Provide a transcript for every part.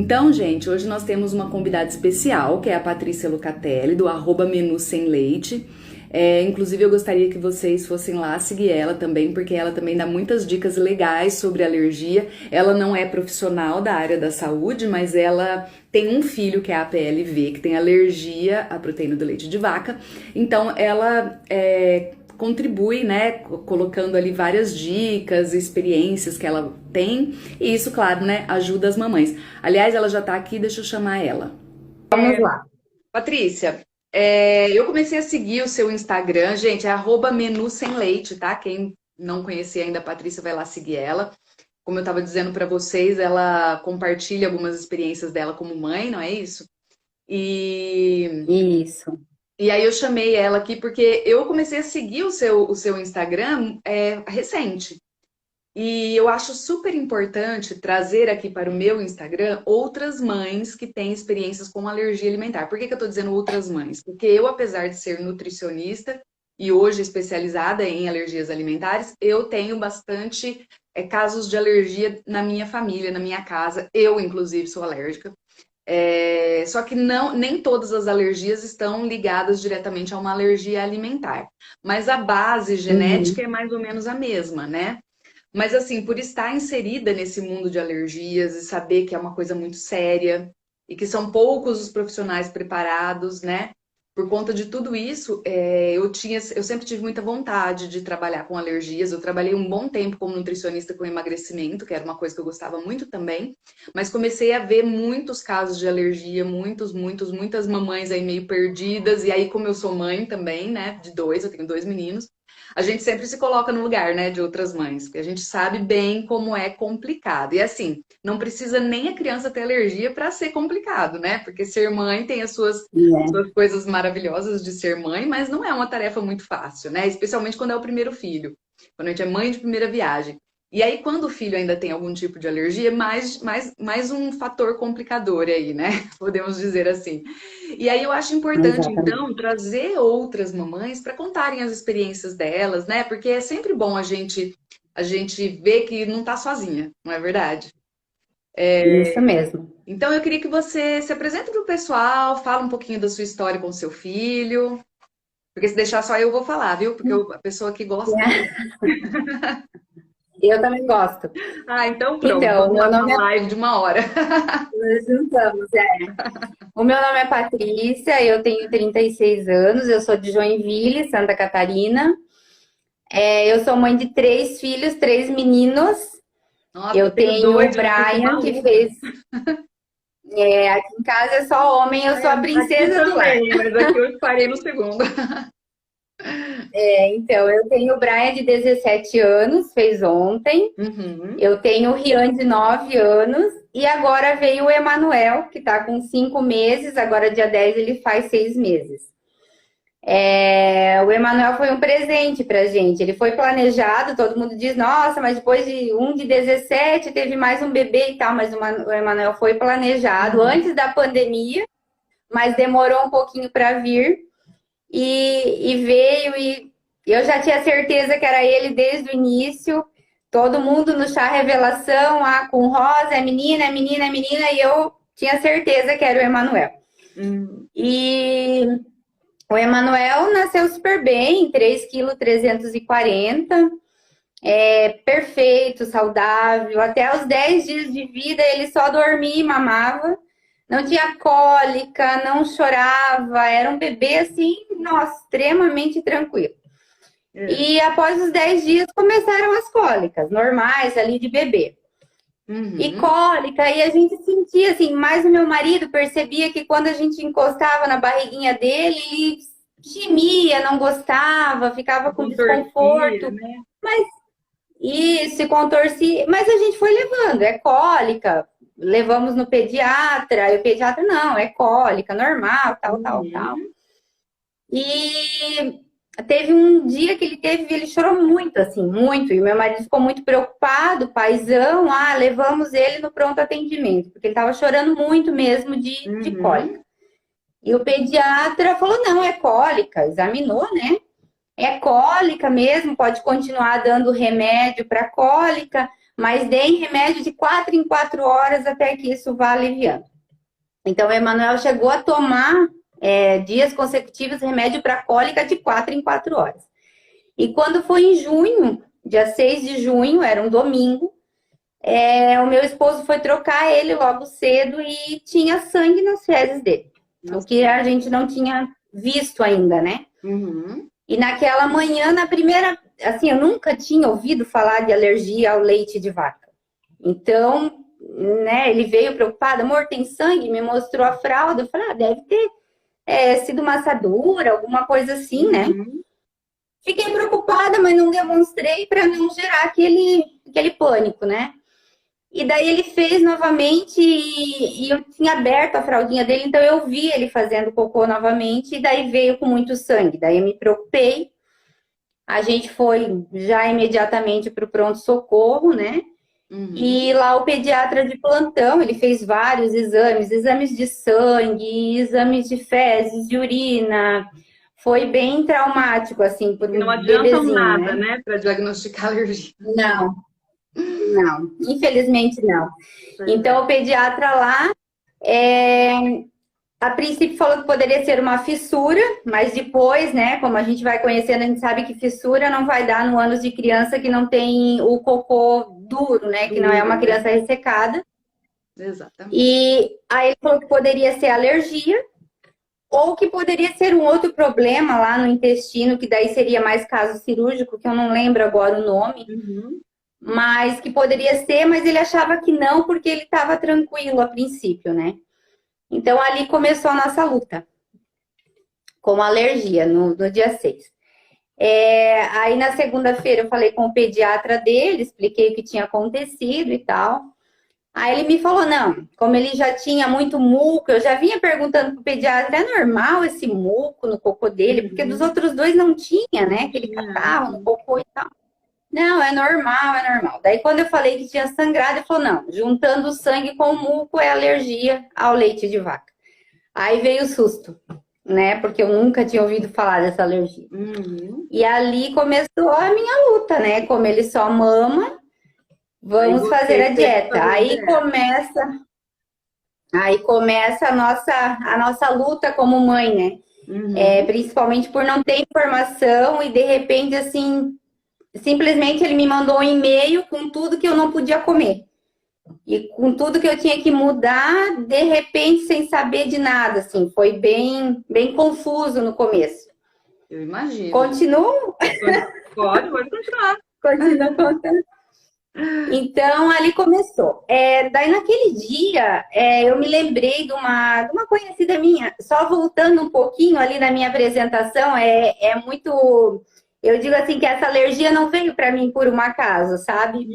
Então, gente, hoje nós temos uma convidada especial, que é a Patrícia Lucatelli, do @menu sem leite. Inclusive, eu gostaria que vocês fossem lá seguir ela também, porque ela também dá muitas dicas legais sobre alergia. Ela não é profissional da área da saúde, mas ela tem um filho que é a PLV, que tem alergia à proteína do leite de vaca. Então, ela contribui, né, colocando ali várias dicas, experiências que ela tem, e isso, claro, né, ajuda as mamães. Aliás, ela já tá aqui, deixa eu chamar ela. Vamos lá. Patrícia, eu comecei a seguir o seu Instagram, gente, é @menu sem leite, tá? Quem não conhecia ainda a Patrícia vai lá seguir ela. Como eu tava dizendo pra vocês, ela compartilha algumas experiências dela como mãe, não é isso? E Isso. E aí eu chamei ela aqui porque eu comecei a seguir o seu Instagram recente. E eu acho super importante trazer aqui para o meu Instagram outras mães que têm experiências com alergia alimentar. Por que que eu estou dizendo outras mães? Porque eu, apesar de ser nutricionista e hoje especializada em alergias alimentares, eu tenho bastante casos de alergia na minha família, na minha casa. Eu, inclusive, sou alérgica. Só que não, nem todas as alergias estão ligadas diretamente a uma alergia alimentar. Mas a base genética Uhum. é mais ou menos a mesma, né? Mas assim, por estar inserida nesse mundo de alergias e saber que é uma coisa muito séria e que são poucos os profissionais preparados, né? Por conta de tudo isso, eu sempre tive muita vontade de trabalhar com alergias. Eu trabalhei um bom tempo como nutricionista com emagrecimento, que era uma coisa que eu gostava muito também. Mas comecei a ver muitos casos de alergia, muitas mamães aí meio perdidas. E aí, como eu sou mãe também, né? De dois, eu tenho dois meninos. A gente sempre se coloca no lugar, né, de outras mães, porque a gente sabe bem como é complicado. E assim, não precisa nem a criança ter alergia para ser complicado, né? Porque ser mãe tem as É, suas coisas maravilhosas de ser mãe, mas não é uma tarefa muito fácil, né? Especialmente quando é o primeiro filho, quando a gente é mãe de primeira viagem. E aí, quando o filho ainda tem algum tipo de alergia, mais um fator complicador aí, né? Podemos dizer assim. E aí eu acho importante, exatamente. então, trazer outras mamães para contarem as experiências delas, né? Porque é sempre bom a gente ver que não tá sozinha, não é verdade? Isso mesmo. Então eu queria que você se apresente para o pessoal, fala um pouquinho da sua história com o seu filho, porque se deixar só eu vou falar, viu? Porque a pessoa que gosta fala. Eu também gosto. Ah, então pronto, Então, vamos lá, uma live de 1 hora. nós juntamos, O meu nome é Patrícia, eu tenho 36 anos, eu sou de Joinville, Santa Catarina. Eu sou mãe de três filhos, três meninos. Nossa, eu Eu tenho tenho o dois, eu já fico Brian, que maluca. fez. Aqui em casa é só homem, eu sou a Aqui princesa do lar. também, mas aqui eu parei no segundo. Então, eu tenho o Brian de 17 anos, fez ontem. Uhum. Eu tenho o Rian de 9 anos e agora veio o Emanuel, que está com 5 meses, agora dia 10 ele faz 6 meses. O Emanuel foi um presente para a gente. Ele foi planejado, todo mundo diz, nossa, mas depois de um de 17 teve mais um bebê e tal, mas o Emanuel foi planejado Uhum. antes da pandemia, mas demorou um pouquinho para vir e veio e eu já tinha certeza que era ele desde o início. Todo mundo no chá revelação, com rosa, é menina, é menina, é menina, e eu tinha certeza que era o Emanuel. Uhum. E o Emanuel nasceu super bem, 3,340 kg, perfeito, saudável. Até os 10 dias de vida ele só dormia e mamava. Não tinha cólica, não chorava, era um bebê assim, nossa, extremamente tranquilo. É. E após os 10 dias começaram as cólicas, normais ali de bebê. E Uhum. cólica, e a gente sentia assim, mas o meu marido percebia que quando a gente encostava na barriguinha dele, ele gemia, não gostava, ficava com Contorcia, desconforto. né? Isso, se contorcia, mas a gente foi levando, é cólica. Levamos no pediatra, e o pediatra, não, é cólica, normal, tal, tal, tal. Uhum. E teve um dia que ele chorou muito, assim, muito, e meu marido ficou muito preocupado, paizão, levamos ele no pronto atendimento, porque ele estava chorando muito mesmo de cólica. Uhum. E o pediatra falou, não, é cólica, examinou, né? É cólica mesmo, pode continuar dando remédio para cólica, mas deem remédio de 4 em 4 horas até que isso vá aliviando. Então, o Emanuel chegou a tomar dias consecutivos remédio para cólica de 4 em 4 horas. E quando foi em junho, dia 6 de junho, era um domingo, o meu esposo foi trocar ele logo cedo e tinha sangue nas fezes dele. O que a gente não tinha visto ainda, né? Uhum. E naquela manhã, na primeira... Assim, eu nunca tinha ouvido falar de alergia ao leite de vaca. Então, né, ele veio preocupado, amor, tem sangue? Me mostrou a fralda. Eu falei, deve ter sido uma assadura, alguma coisa assim, né? Fiquei preocupada, mas não demonstrei para não gerar aquele pânico, né? E daí ele fez novamente e eu tinha aberto a fraldinha dele, então eu vi ele fazendo cocô novamente e daí veio com muito sangue. Daí eu me preocupei. A gente foi já imediatamente para o pronto-socorro, né? E lá o pediatra de plantão, ele fez vários exames de sangue, exames de fezes, de urina. Foi bem traumático, assim, por um não adiantam bebezinho, nada, né, para diagnosticar alergia. Não, infelizmente não. Então o pediatra lá, a princípio falou que poderia ser uma fissura, mas depois, né, como a gente vai conhecendo, a gente sabe que fissura não vai dar no ânus de criança que não tem o cocô duro, né, que não é uma criança ressecada. Exatamente. E aí ele falou que poderia ser alergia, ou que poderia ser um outro problema lá no intestino, que daí seria mais caso cirúrgico, que eu não lembro agora o nome, mas que poderia ser, mas ele achava que não, porque ele estava tranquilo a princípio, né? Então, ali começou a nossa luta com a alergia, no dia 6. Aí, na segunda-feira, eu falei com o pediatra dele, expliquei o que tinha acontecido e tal. Aí ele me falou, não, como ele já tinha muito muco, eu já vinha perguntando pro pediatra, é normal esse muco no cocô dele? Porque dos outros dois não tinha, né? Que ele catava no cocô e tal. Não, é normal, é normal. Daí quando eu falei que tinha sangrado, ele falou, não, juntando o sangue com o muco é alergia ao leite de vaca. Aí veio o susto, né? Porque eu nunca tinha ouvido falar dessa alergia. E ali começou a minha luta, né? Como ele só mama, vamos fazer a dieta. Aí começa a nossa luta como mãe, né? Principalmente por não ter informação e de repente, assim, simplesmente ele me mandou um e-mail com tudo que eu não podia comer. E com tudo que eu tinha que mudar, de repente, sem saber de nada, assim. Foi bem, bem confuso no começo. Eu imagino. Continuo? Pode continuar. Continuo contando. Então, ali começou. Daí, naquele dia, eu me lembrei de uma conhecida minha. Só voltando um pouquinho ali na minha apresentação, é muito... Eu digo assim que essa alergia não veio para mim por um acaso, sabe?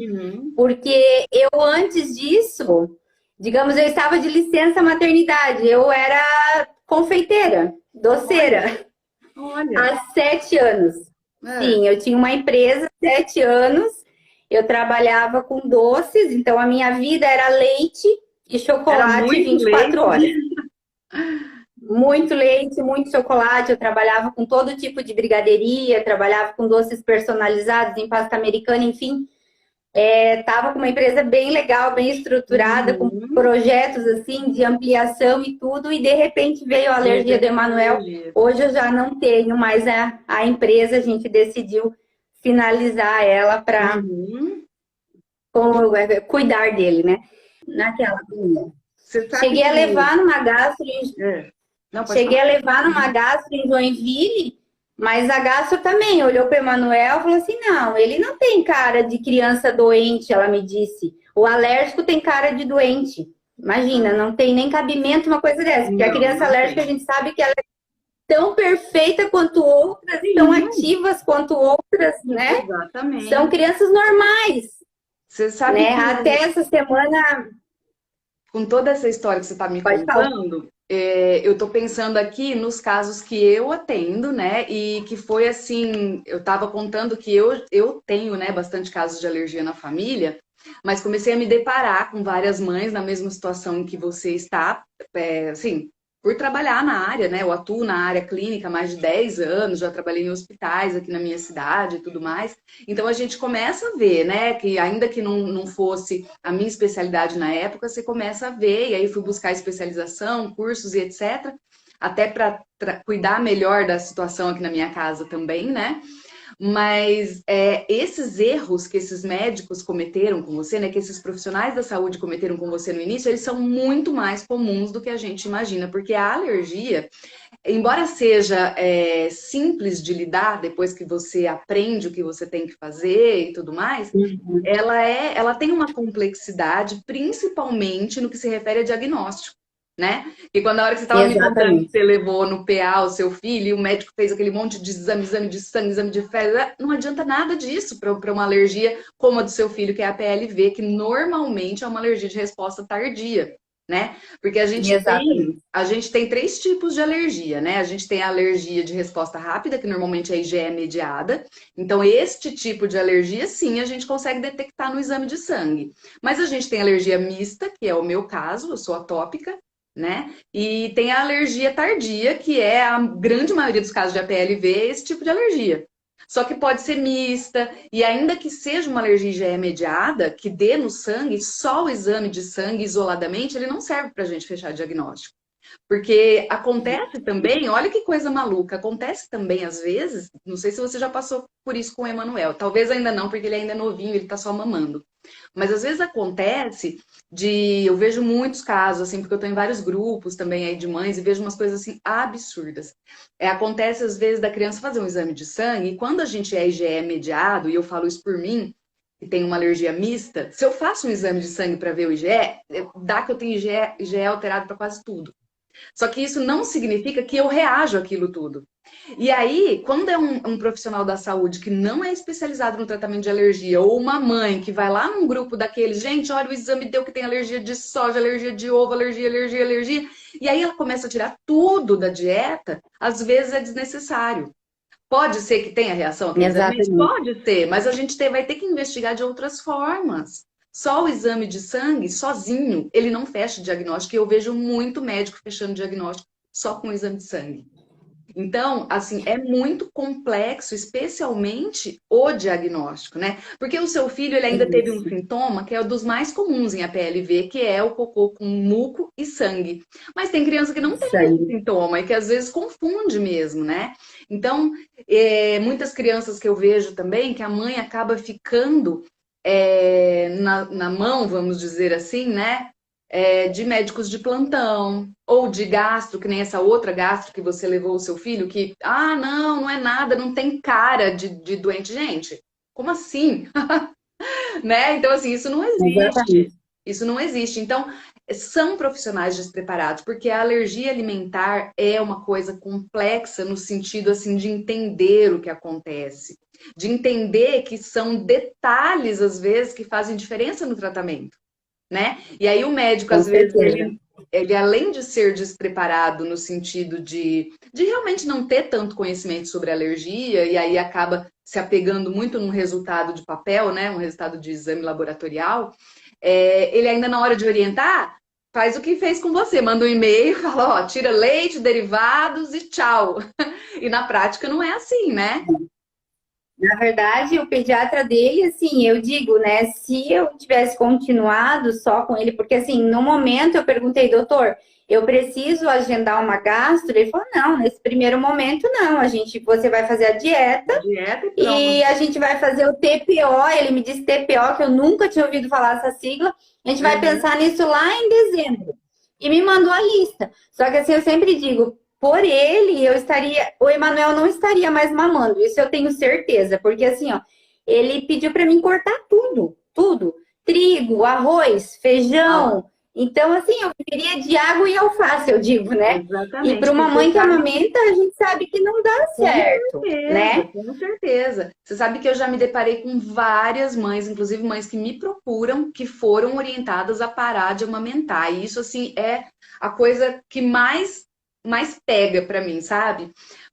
Porque eu, antes disso, digamos, eu estava de licença maternidade. Eu era confeiteira, doceira. Olha. Há 7 anos. Sim, eu tinha uma empresa, 7 anos. Eu trabalhava com doces, então a minha vida era leite e chocolate 24 horas. Muito leite, muito chocolate. Eu trabalhava com todo tipo de brigadeiria, trabalhava com doces personalizados em pasta americana, enfim. Tava com uma empresa bem legal, bem estruturada, com projetos assim de ampliação e tudo, e de repente veio a alergia do Emanuel. Hoje eu já não tenho mais a empresa, a gente decidiu finalizar ela para cuidar dele, né? Naquela primeira. Cheguei a levar numa gastro em Joinville, mas a gastro também olhou para o Emanuel e falou assim, não, ele não tem cara de criança doente, ela me disse. O alérgico tem cara de doente. Imagina, não tem nem cabimento uma coisa dessa. Porque a criança alérgica, a gente sabe que ela é tão perfeita quanto outras, tão ativas quanto outras, né? Exatamente. São crianças normais. Você sabe né? Até essa semana... Com toda essa história que você está me contando, eu estou pensando aqui nos casos que eu atendo, né? E que foi assim, eu estava contando que eu tenho, né, bastante casos de alergia na família, mas comecei a me deparar com várias mães na mesma situação em que você está, assim, por trabalhar na área, né? Eu atuo na área clínica há mais de 10 anos, já trabalhei em hospitais aqui na minha cidade e tudo mais. Então a gente começa a ver, né? Que ainda que não fosse a minha especialidade na época, você começa a ver, e aí fui buscar especialização, cursos e etc. Até para cuidar melhor da situação aqui na minha casa também, né? Mas esses erros que esses médicos cometeram com você, né, que esses profissionais da saúde cometeram com você no início, eles são muito mais comuns do que a gente imagina, porque a alergia, embora seja simples de lidar depois que você aprende o que você tem que fazer e tudo mais, Uhum. ela tem uma complexidade, principalmente no que se refere a diagnóstico. Né? E quando a hora que você estava me contando que Exatamente. você levou no PA o seu filho e o médico fez aquele monte de exame de sangue, exame de fezes, não adianta nada disso para uma alergia como a do seu filho, que é a PLV, que normalmente é uma alergia de resposta tardia, né? Porque Exatamente. a gente tem três tipos de alergia, né? A gente tem a alergia de resposta rápida, que normalmente é IgE mediada. Então, este tipo de alergia, sim, a gente consegue detectar no exame de sangue. Mas a gente tem alergia mista, que é o meu caso, eu sou atópica, né? E tem a alergia tardia, que é a grande maioria dos casos de APLV, esse tipo de alergia. Só que pode ser mista, e ainda que seja uma alergia IgE mediada, que dê no sangue, só o exame de sangue isoladamente, ele não serve para a gente fechar diagnóstico. Porque acontece também, olha que coisa maluca, acontece também às vezes, não sei se você já passou por isso com o Emanuel, talvez ainda não, porque ele ainda é novinho, ele tá só mamando. Mas às vezes acontece eu vejo muitos casos, assim, porque eu tô em vários grupos também aí de mães e vejo umas coisas assim absurdas. Acontece às vezes da criança fazer um exame de sangue e quando a gente é IgE mediado, e eu falo isso por mim, que tem uma alergia mista, se eu faço um exame de sangue para ver o IgE, dá que eu tenho IgE alterado para quase tudo. Só que isso não significa que eu reajo àquilo tudo. E aí, quando é um profissional da saúde que não é especializado no tratamento de alergia, ou uma mãe que vai lá num grupo daqueles, gente, olha, o exame deu que tem alergia de soja, alergia de ovo, alergia, alergia, alergia, e aí ela começa a tirar tudo da dieta, às vezes é desnecessário. Pode ser que tenha reação àquele exame? Exatamente. Pode ser, mas a gente vai ter que investigar de outras formas. Só o exame de sangue, sozinho, ele não fecha o diagnóstico. E eu vejo muito médico fechando diagnóstico só com o exame de sangue. Então, assim, é muito complexo, especialmente o diagnóstico, né? Porque o seu filho, ele ainda teve um Isso. sintoma que é um dos mais comuns em APLV, que é o cocô com muco e sangue. Mas tem criança que não tem esse Sangue. sintoma e que às vezes confunde mesmo, né? Então, muitas crianças que eu vejo também, que a mãe acaba ficando na mão, vamos dizer assim, né? De médicos de plantão, ou de gastro, que nem essa outra gastro que você levou o seu filho, que, não, não é nada, não tem cara de doente. Gente, como assim? Né? Então, assim, isso não existe. Exatamente. Isso não existe. Então, são profissionais despreparados, porque a alergia alimentar é uma coisa complexa no sentido, assim, de entender o que acontece. De entender que são detalhes, às vezes, que fazem diferença no tratamento, né? E aí o médico, Com às vezes, certeza. ele além de ser despreparado no sentido de realmente não ter tanto conhecimento sobre alergia, e aí acaba se apegando muito num resultado de papel, né? Um resultado de exame laboratorial, ele ainda na hora de orientar, faz o que fez com você, manda um e-mail e fala, ó, tira leite, derivados e tchau. E na prática não é assim, né? Na verdade, o pediatra dele, assim, eu digo, né, se eu tivesse continuado só com ele, porque assim, no momento eu perguntei, doutor, eu preciso agendar uma gastro? Ele falou, não, nesse primeiro momento não, você vai fazer a dieta Dieta e e pronto. a gente vai fazer o TPO, ele me disse TPO, que eu nunca tinha ouvido falar essa sigla, a gente vai Uhum. pensar nisso lá em dezembro. E me mandou a lista. Só que assim, eu sempre digo, por ele, o Emanuel não estaria mais mamando, isso eu tenho certeza, porque assim, ó, ele pediu para mim cortar tudo, tudo, trigo, arroz, Ah, feijão. Então, assim, eu viveria de água e alface, eu digo, né? E para exatamente, uma porque mãe que sabe amamenta, a gente sabe que não dá com certo, certeza, né? com certeza. Você sabe que eu já me deparei com várias mães, inclusive mães que me procuram, que foram orientadas a parar de amamentar. E isso, assim, é a coisa que mais pega pra mim, sabe?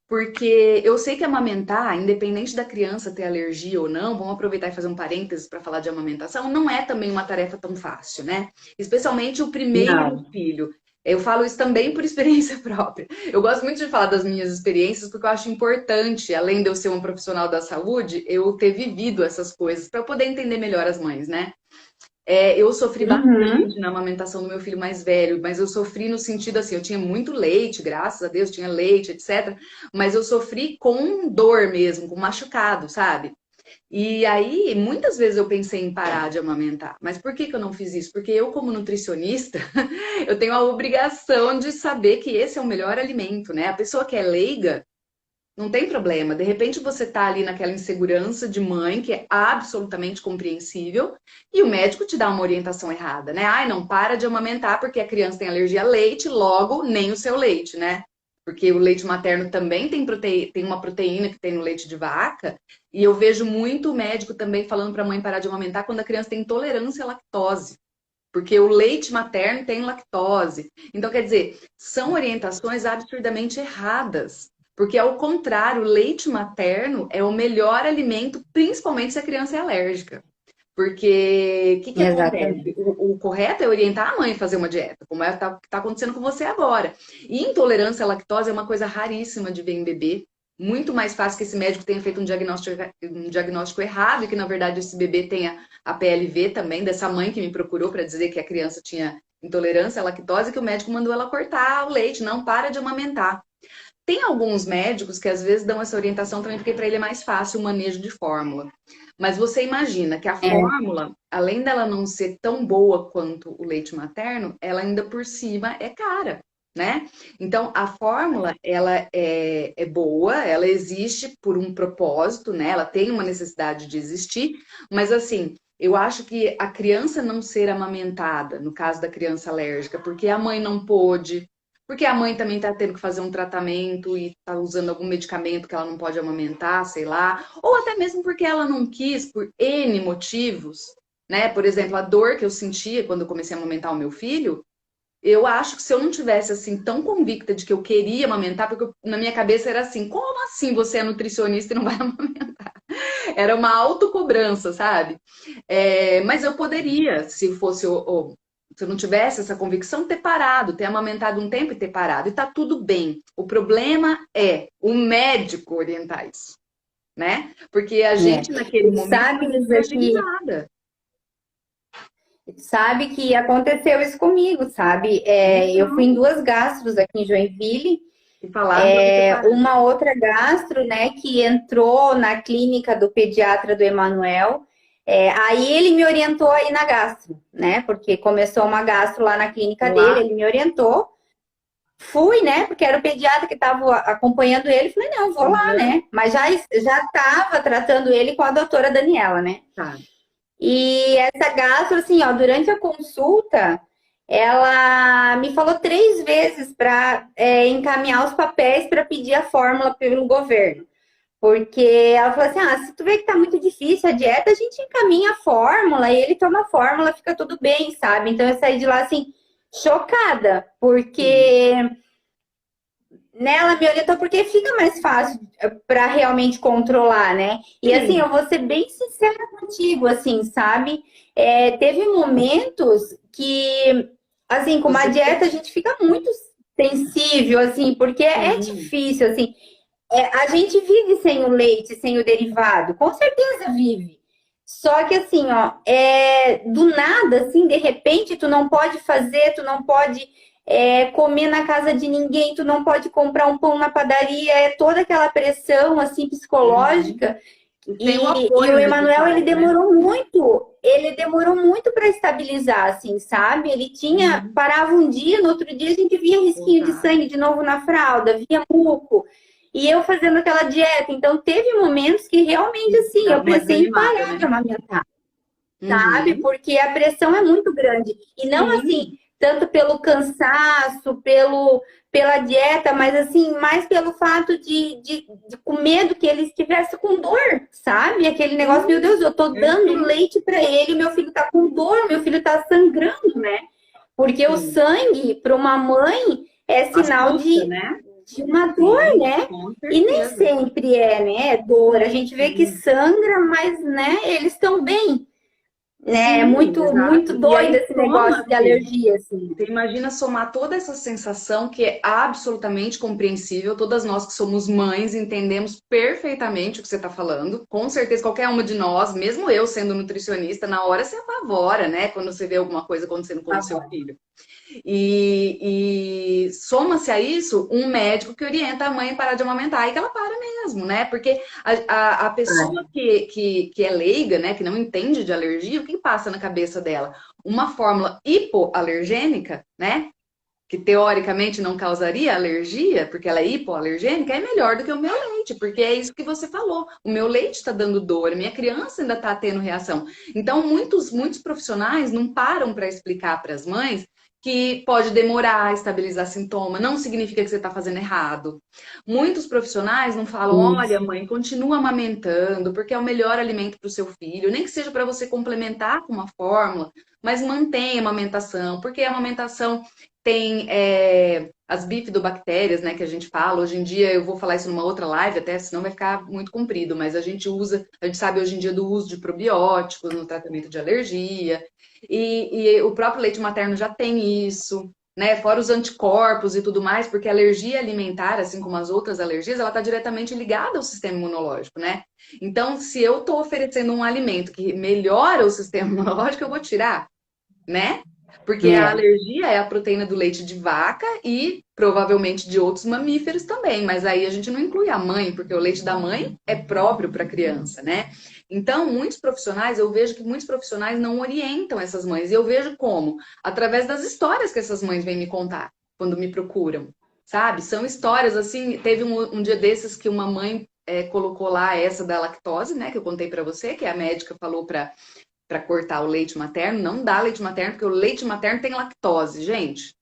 Porque eu sei que amamentar, independente da criança ter alergia ou não, vamos aproveitar e fazer um parênteses para falar de amamentação, não é também uma tarefa tão fácil, né? Especialmente o primeiro Não. filho. Eu falo isso também por experiência própria. Eu gosto muito de falar das minhas experiências porque eu acho importante, além de eu ser uma profissional da saúde, eu ter vivido essas coisas para eu poder entender melhor as mães, né? Eu sofri Uhum. bastante na amamentação do meu filho mais velho, mas eu sofri no sentido assim, eu tinha muito leite, graças a Deus, tinha leite, etc. Mas eu sofri com dor mesmo, com machucado, sabe? E aí, muitas vezes eu pensei em parar de amamentar. Mas por que que eu não fiz isso? Porque eu, como nutricionista, eu tenho a obrigação de saber que esse é o melhor alimento, né? A pessoa que é leiga, não tem problema. De repente você tá ali naquela insegurança de mãe, que é absolutamente compreensível, e o médico te dá uma orientação errada, né? Ai, não para de amamentar porque a criança tem alergia a leite, logo nem o seu leite, né? Porque o leite materno também tem uma proteína que tem no leite de vaca, e eu vejo muito médico também falando para a mãe parar de amamentar quando a criança tem intolerância à lactose. Porque o leite materno tem lactose. Então, quer dizer, são orientações absurdamente erradas. Porque, ao contrário, o leite materno é o melhor alimento, principalmente se a criança é alérgica. Porque o que, que acontece? Exatamente. O correto é orientar a mãe a fazer uma dieta, como está acontecendo com você agora. E intolerância à lactose é uma coisa raríssima de ver em bebê. Muito mais fácil que esse médico tenha feito um diagnóstico errado e que, na verdade, esse bebê tenha a PLV também, dessa mãe que me procurou para dizer que a criança tinha intolerância à lactose, que o médico mandou ela cortar o leite, não para de amamentar. Tem alguns médicos que às vezes dão essa orientação também porque para ele é mais fácil o manejo de fórmula. Mas você imagina que a É, fórmula, além dela não ser tão boa quanto o leite materno, ela ainda por cima é cara, né? Então a fórmula ela é boa, ela existe por um propósito, né? Ela tem uma necessidade de existir, mas assim, eu acho que a criança não ser amamentada, no caso da criança alérgica, porque a mãe não pôde, porque a mãe também está tendo que fazer um tratamento e está usando algum medicamento que ela não pode amamentar, sei lá. Ou até mesmo porque ela não quis, por N motivos, né? Por exemplo, a dor que eu sentia quando eu comecei a amamentar o meu filho, eu acho que se eu não tivesse assim tão convicta de que eu queria amamentar, porque na minha cabeça era assim, como assim você é nutricionista e não vai amamentar? Era uma autocobrança, sabe? Mas eu poderia, se fosse se eu não tivesse essa convicção, ter parado, ter amamentado um tempo e ter parado. E tá tudo bem. O problema é o médico orientar isso, né? Porque a é. gente, naquele E momento, sabe, estava muito Isa, fragilizada. sabe que aconteceu isso comigo, sabe? Eu fui em Então, duas gastros aqui em Joinville. e falaram pra você parar. Uma outra gastro, né, que entrou na clínica do pediatra do Emanuel. Aí ele me orientou aí na gastro, né? Porque começou uma gastro lá na clínica dele, Lá, ele me orientou. Fui, né? Porque era o pediatra que estava acompanhando ele. Falei, não, vou lá, uhum, né? Mas já estava tratando ele com a doutora Daniela, né? tá. E essa gastro, assim, ó, durante a consulta, ela me falou 3 vezes para encaminhar os papéis para pedir a fórmula pelo governo. Porque ela falou assim: ah, se tu vê que tá muito difícil a dieta, a gente encaminha a fórmula e ele toma a fórmula, fica tudo bem, sabe? Então eu saí de lá assim, chocada, Sim, porque nela me orientou porque fica mais fácil para realmente controlar, né? E assim, sim. eu vou ser bem sincera contigo, assim, sabe? Teve momentos que, assim, com uma Você dieta a gente fica muito sensível, assim, porque é sim. difícil, assim. A gente vive sem o leite, sem o derivado, com certeza vive. Só que assim, ó, do nada, assim, de repente, tu não pode fazer, tu não pode comer na casa de ninguém, tu não pode comprar um pão na padaria, é toda aquela pressão, assim, Uhum. psicológica. E sem o E o apoio Emanuel, necessário, né? ele demorou muito para estabilizar, assim, sabe? Ele tinha, Uhum. parava um dia, no outro dia a gente via risquinho de Voltar. sangue de novo na fralda, via muco. E eu fazendo aquela dieta. Então, teve momentos que realmente, assim, Dava eu uma pensei em desanimada, parar né? de amamentar, sabe? Uhum. Porque a pressão é muito grande. E não assim, Sim. tanto pelo cansaço, pela dieta, mas assim, mais pelo fato de com medo que ele estivesse com dor, sabe? Aquele negócio, meu Sim, Deus, eu tô dando perfeito. leite para ele, meu filho tá com dor, meu filho tá sangrando, né? Porque o Sim. sangue, para uma mãe, é sinal Assusta, né? de uma dor, Sim, né? com E nem certeza. sempre é, né? É dor. A gente vê que Sim. sangra, mas, né, eles estão bem. né? É Sim, muito, muito exato. E doido aí esse negócio de soma-se. alergia, assim. Você imagina somar toda essa sensação que é absolutamente compreensível. Todas nós que somos mães entendemos perfeitamente o que você está falando. Com certeza, qualquer uma de nós, mesmo eu sendo nutricionista, na hora você apavora, né? Quando você vê alguma coisa acontecendo com o seu Agora. filho. E soma-se a isso um médico que orienta a mãe a parar de amamentar, e que ela para mesmo, né? Porque a pessoa que é leiga, né, que não entende de alergia, o que passa na cabeça dela? Uma fórmula hipoalergênica, né? Que teoricamente não causaria alergia, porque ela é hipoalergênica, é melhor do que o meu leite, porque é isso que você falou. O meu leite está dando dor, a minha criança ainda está tendo reação. Então, muitos profissionais não param para explicar para as mães que pode demorar a estabilizar sintoma, não significa que você está fazendo errado. Muitos profissionais não falam, olha, Isso. mãe, continua amamentando, porque é o melhor alimento para o seu filho, nem que seja para você complementar com uma fórmula, mas mantenha a amamentação, porque a amamentação tem as bifidobactérias, né, que a gente fala. Hoje em dia, eu vou falar isso numa outra live, até senão vai ficar muito comprido, mas a gente sabe hoje em dia do uso de probióticos no tratamento de alergia, e o próprio leite materno já tem isso, né, fora os anticorpos e tudo mais, porque a alergia alimentar, assim como as outras alergias, ela está diretamente ligada ao sistema imunológico, né? Então, se eu estou oferecendo um alimento que melhora o sistema imunológico, eu vou tirar, né? Porque a É. alergia é a proteína do leite de vaca e provavelmente de outros mamíferos também, mas aí a gente não inclui a mãe, porque o leite da mãe é próprio para a criança, né? Então, muitos profissionais, eu vejo que muitos profissionais não orientam essas mães, e eu vejo como? Através das histórias que essas mães vêm me contar quando me procuram, sabe? São histórias assim, teve um dia desses que uma mãe colocou lá essa da lactose, né, que eu contei para você, que a médica falou para cortar o leite materno, não dá leite materno, porque o leite materno tem lactose, gente.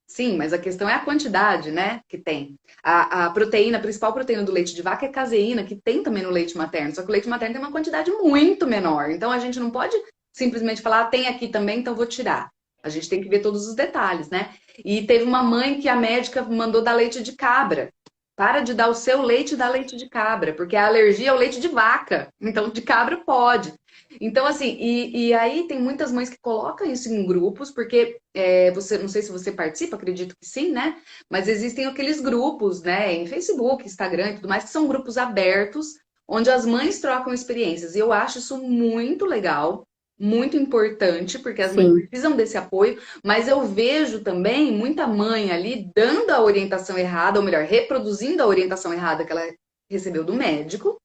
Sim, mas a questão é a quantidade, né, que tem. A proteína, a principal proteína do leite de vaca é caseína, que tem também no leite materno, só que o leite materno tem uma quantidade muito menor. Então a gente não pode simplesmente falar, ah, tem aqui também, então vou tirar. A gente tem que ver todos os detalhes, né? E teve uma mãe que a médica mandou dar leite de cabra. Para de dar o seu leite e dá leite de cabra, porque a alergia é o leite de vaca. Então, de cabra pode. Então, assim, e aí tem muitas mães que colocam isso em grupos, porque você, não sei se você participa, acredito que sim, né? Mas existem aqueles grupos, né, em Facebook, Instagram e tudo mais, que são grupos abertos, onde as mães trocam experiências. E eu acho isso muito legal, muito importante, porque as mães Sim. precisam desse apoio, mas eu vejo também muita mãe ali dando a orientação errada, ou melhor, reproduzindo a orientação errada que ela recebeu do médico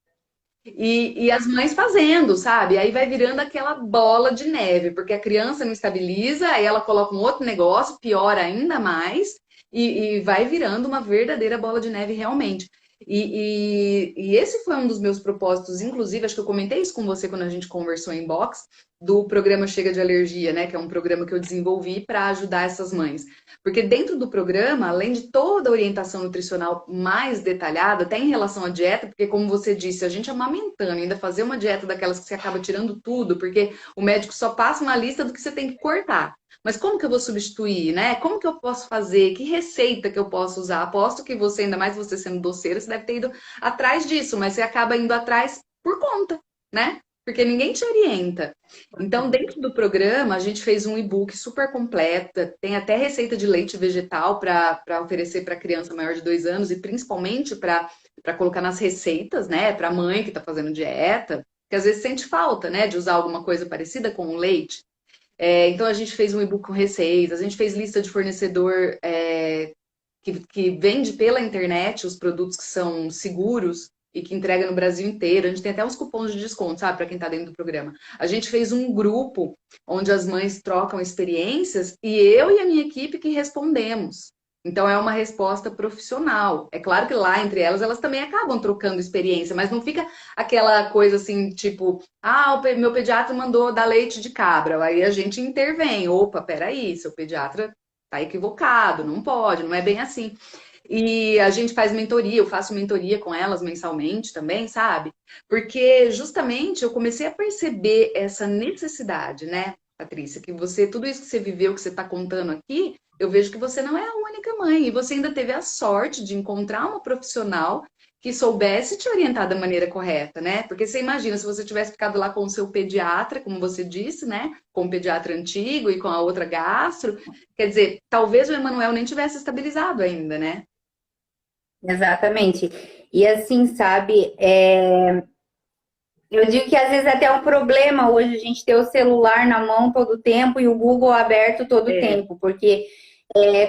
e as mães fazendo, sabe? Aí vai virando aquela bola de neve, porque a criança não estabiliza, aí ela coloca um outro negócio, piora ainda mais, e vai virando uma verdadeira bola de neve realmente. E esse foi um dos meus propósitos, inclusive, acho que eu comentei isso com você quando a gente conversou em box, do programa Chega de Alergia, né? Que é um programa que eu desenvolvi para ajudar essas mães. Porque dentro do programa, além de toda a orientação nutricional mais detalhada, até em relação à dieta, porque como você disse, a gente amamentando, ainda fazer uma dieta daquelas que você acaba tirando tudo, porque o médico só passa uma lista do que você tem que cortar. Mas como que eu vou substituir, né? Como que eu posso fazer? Que receita que eu posso usar? Aposto que você, ainda mais você sendo doceira, você deve ter ido atrás disso, mas você acaba indo atrás por conta, né? Porque ninguém te orienta. Então, dentro do programa, a gente fez um e-book super completo, tem até receita de leite vegetal para oferecer para criança maior de 2 anos e principalmente para colocar nas receitas, né, para a mãe que está fazendo dieta, que às vezes sente falta, né, de usar alguma coisa parecida com o leite. Então, a gente fez um e-book com receitas, a gente fez lista de fornecedor que vende pela internet os produtos que são seguros e que entrega no Brasil inteiro. A gente tem até uns cupons de desconto, sabe, para quem está dentro do programa. A gente fez um grupo onde as mães trocam experiências e eu e a minha equipe que respondemos. Então é uma resposta profissional. É claro que lá entre elas elas também acabam trocando experiência, mas não fica aquela coisa assim, tipo, ah, meu pediatra mandou dar leite de cabra. Aí a gente intervém. Opa, peraí, seu pediatra tá equivocado, não pode, não é bem assim. E a gente faz mentoria, eu faço mentoria com elas mensalmente também, sabe? Porque justamente eu comecei a perceber essa necessidade, né, Patrícia, que você, tudo isso que você viveu, que você está contando aqui, eu vejo que você não é a única mãe, e você ainda teve a sorte de encontrar uma profissional que soubesse te orientar da maneira correta, né? Porque você imagina, se você tivesse ficado lá com o seu pediatra, como você disse, né? Com o pediatra antigo e com a outra gastro, quer dizer, talvez o Emanuel nem tivesse estabilizado ainda, né? Exatamente. E assim, sabe, eu digo que às vezes até é um problema hoje a gente ter o celular na mão todo o tempo e o Google aberto todo o É. tempo, porque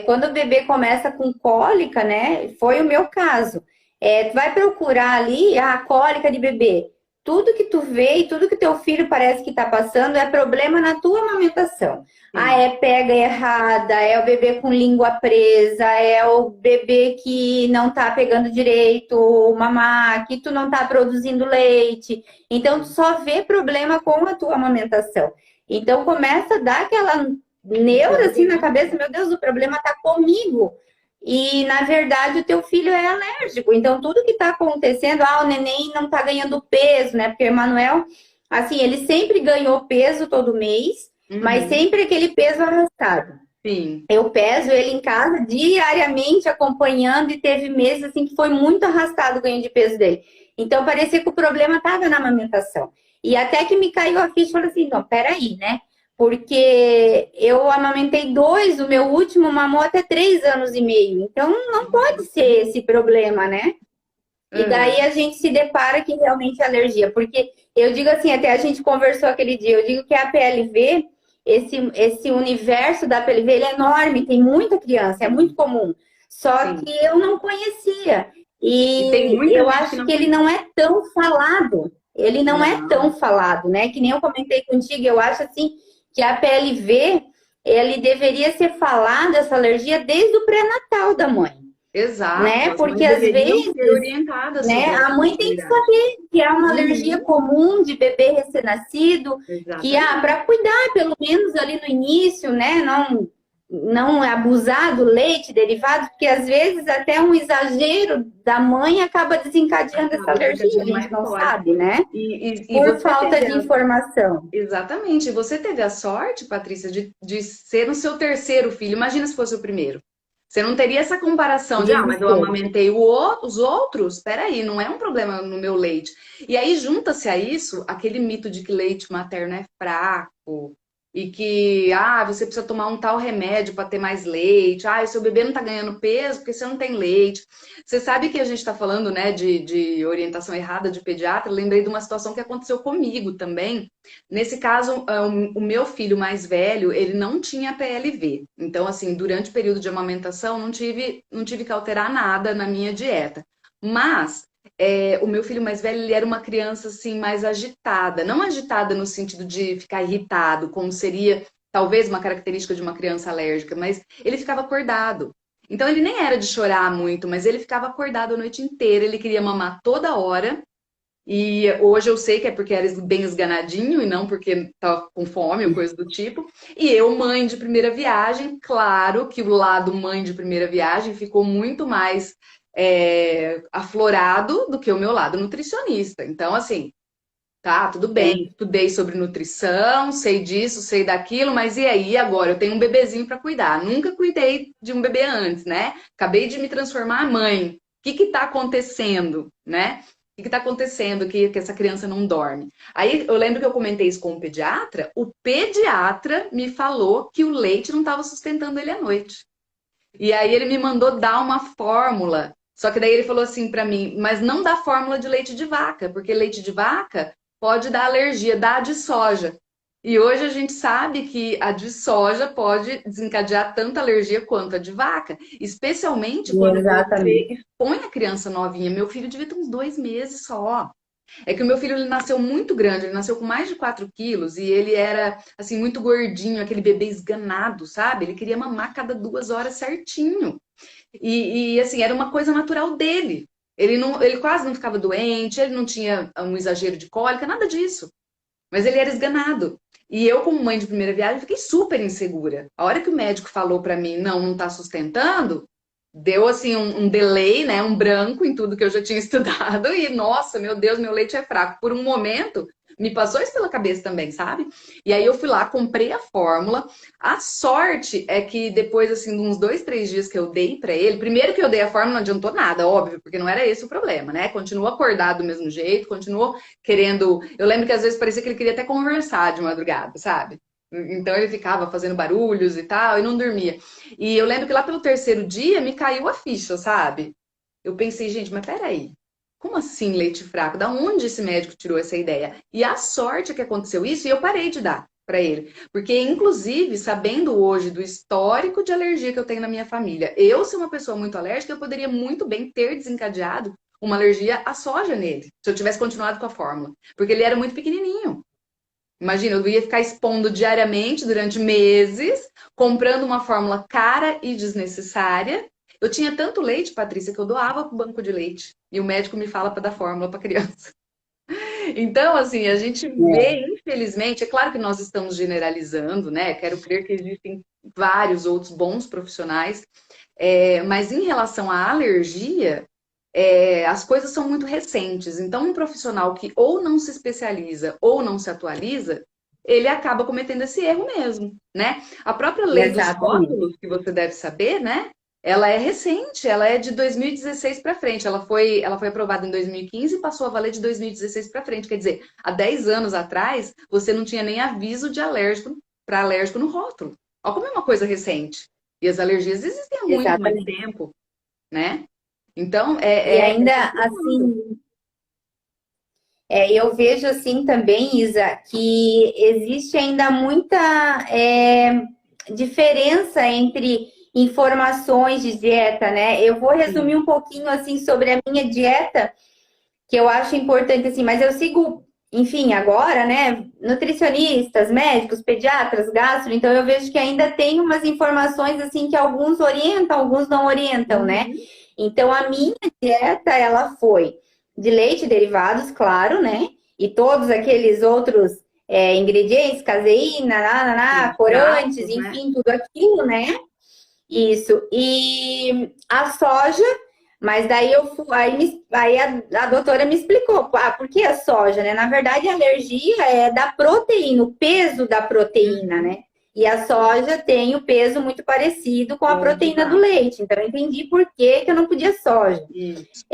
quando o bebê começa com cólica, né? Foi o meu caso. Tu vai procurar ali a cólica de bebê. Tudo que tu vê e tudo que teu filho parece que está passando é problema na tua amamentação. Ah, Sim. é pega errada, é o bebê com língua presa, é o bebê que não está pegando direito o mamar, que tu não está produzindo leite. Então, tu só vê problema com a tua amamentação. Então, começa a dar aquela neura assim na cabeça, meu Deus, o problema está comigo. E na verdade o teu filho é alérgico. Então tudo que está acontecendo, o neném não está ganhando peso, né? Porque o Emanuel, assim, ele sempre ganhou peso todo mês, mas Uhum. sempre aquele peso arrastado. Sim. Eu peso ele em casa diariamente acompanhando e teve meses assim que foi muito arrastado o ganho de peso dele. Então parecia que o problema estava na amamentação. E até que me caiu a ficha e falei assim, não, peraí, né? Porque eu amamentei dois, o meu último mamou até 3 anos e meio. Então não pode ser esse problema, né? E daí Uhum. a gente se depara que realmente é alergia. Porque eu digo assim, até a gente conversou aquele dia, eu digo que a PLV, esse universo da PLV, ele é enorme, tem muita criança, é muito Sim. comum. Só que Sim. eu não conhecia. E tem E muita eu gente que acho não que ele conhece. não é tão falado. Ele não é tão Não. falado, né? Que nem eu comentei contigo, eu acho assim que a PLV, ele deveria ser falado, essa alergia, desde o pré-natal da mãe, Exato. né? As Porque mães às deveriam vezes, ser orientadas né, sobre a essa mãe tem que possibilidade. saber que é uma alergia Uhum. comum de bebê recém-nascido, que Exatamente. para cuidar pelo menos ali no início, né, não abusar do leite derivado, porque às vezes até um exagero da mãe acaba desencadeando essa Acaba alergia, a desencadeando gente mais não forte. sabe, né? E Por você falta teve de informação. exatamente. E você teve a sorte, Patrícia, de ser o seu terceiro filho. Imagina se fosse o primeiro. Você não teria essa comparação de, mas eu Desespero. amamentei os outros? Peraí, não é um problema no meu leite. E aí junta-se a isso aquele mito de que leite materno é fraco e que, você precisa tomar um tal remédio para ter mais leite. O seu bebê não tá ganhando peso porque você não tem leite. Você sabe que a gente está falando, né, de orientação errada de pediatra. Eu lembrei de uma situação que aconteceu comigo também. Nesse caso, o meu filho mais velho, ele não tinha PLV. Então, assim, durante o período de amamentação, não tive que alterar nada na minha dieta. Mas o meu filho mais velho, ele era uma criança, assim, mais agitada. Não agitada no sentido de ficar irritado, como seria talvez uma característica de uma criança alérgica, mas ele ficava acordado. Então, ele nem era de chorar muito, mas ele ficava acordado a noite inteira. Ele queria mamar toda hora. E hoje eu sei que é porque era bem esganadinho e não porque estava com fome ou coisa do tipo. E eu, mãe de primeira viagem, claro que o lado mãe de primeira viagem ficou muito mais aflorado do que o meu lado nutricionista. Então, assim, tá, tudo bem, Sim. estudei sobre nutrição, sei disso, sei daquilo, mas e aí agora? Eu tenho um bebezinho para cuidar. Nunca cuidei de um bebê antes, né? Acabei de me transformar em mãe. O que que tá acontecendo, né? O que está acontecendo que essa criança não dorme? Aí eu lembro que eu comentei isso com o pediatra me falou que o leite não estava sustentando ele à noite. E aí ele me mandou dar uma fórmula. Só que daí ele falou assim para mim, mas não dá fórmula de leite de vaca, porque leite de vaca pode dar alergia, dá a de soja. E hoje a gente sabe que a de soja pode desencadear tanta alergia quanto a de vaca, especialmente quando você Exatamente. expõe a criança novinha. Meu filho devia ter uns 2 meses só. É que o meu filho ele nasceu muito grande, ele nasceu com mais de 4 quilos e ele era assim muito gordinho, aquele bebê esganado, sabe? Ele queria mamar cada 2 horas certinho. E assim, era uma coisa natural dele. Ele quase não ficava doente, ele não tinha um exagero de cólica, nada disso. Mas ele era esganado. E eu, como mãe de primeira viagem, fiquei super insegura. A hora que o médico falou pra mim, não tá sustentando, deu assim um delay, né? Um branco em tudo que eu já tinha estudado. E nossa, meu Deus, meu leite é fraco. Por um momento, me passou isso pela cabeça também, sabe? E aí eu fui lá, comprei a fórmula. A sorte é que depois, assim, de uns 2, 3 dias que eu dei pra ele, primeiro que eu dei a fórmula não adiantou nada, óbvio, porque não era esse o problema, né? Continuou acordado do mesmo jeito, continuou querendo... Eu lembro que às vezes parecia que ele queria até conversar de madrugada, sabe? Então ele ficava fazendo barulhos e tal, e não dormia. E eu lembro que lá pelo terceiro dia me caiu a ficha, sabe? Eu pensei, gente, mas peraí. Como assim leite fraco? Da onde esse médico tirou essa ideia? E a sorte é que aconteceu isso e eu parei de dar para ele. Porque, inclusive, sabendo hoje do histórico de alergia que eu tenho na minha família, eu ser uma pessoa muito alérgica, eu poderia muito bem ter desencadeado uma alergia à soja nele, se eu tivesse continuado com a fórmula. Porque ele era muito pequenininho. Imagina, eu ia ficar expondo diariamente durante meses, comprando uma fórmula cara e desnecessária. Eu tinha tanto leite, Patrícia, que eu doava para o banco de leite. E o médico me fala para dar fórmula para criança. Então, assim, a gente vê, infelizmente, é claro que nós estamos generalizando, né? Quero crer que existem vários outros bons profissionais, mas em relação à alergia, as coisas são muito recentes. Então, um profissional que ou não se especializa ou não se atualiza, ele acaba cometendo esse erro mesmo, né? A própria lei dos Exatamente. rótulos, que você deve saber, né? Ela é recente, ela é de 2016 para frente. Ela foi aprovada em 2015 e passou a valer de 2016 para frente. Quer dizer, há 10 anos atrás, você não tinha nem aviso de alérgico para alérgico no rótulo. Olha como é uma coisa recente. E as alergias existem há muito mais Exatamente. tempo, né? Então, E ainda assim, eu vejo assim também, Isa, que existe ainda muita diferença entre informações de dieta, né? Eu vou resumir um pouquinho assim sobre a minha dieta, que eu acho importante assim, mas eu sigo, enfim, agora, né, nutricionistas, médicos, pediatras, gastro, então eu vejo que ainda tem umas informações assim que alguns orientam, alguns não orientam, né? Então a minha dieta, ela foi de leite e derivados, claro, né? E todos aqueles outros ingredientes, caseína, corantes, traços, né? enfim, tudo aquilo, né? Isso. E a soja, mas daí aí a doutora me explicou, por que a soja, né? Na verdade, a alergia é da proteína, o peso da proteína, né? E a soja tem o peso muito parecido com a proteína do leite. Então, eu entendi por que eu não podia soja. Isso.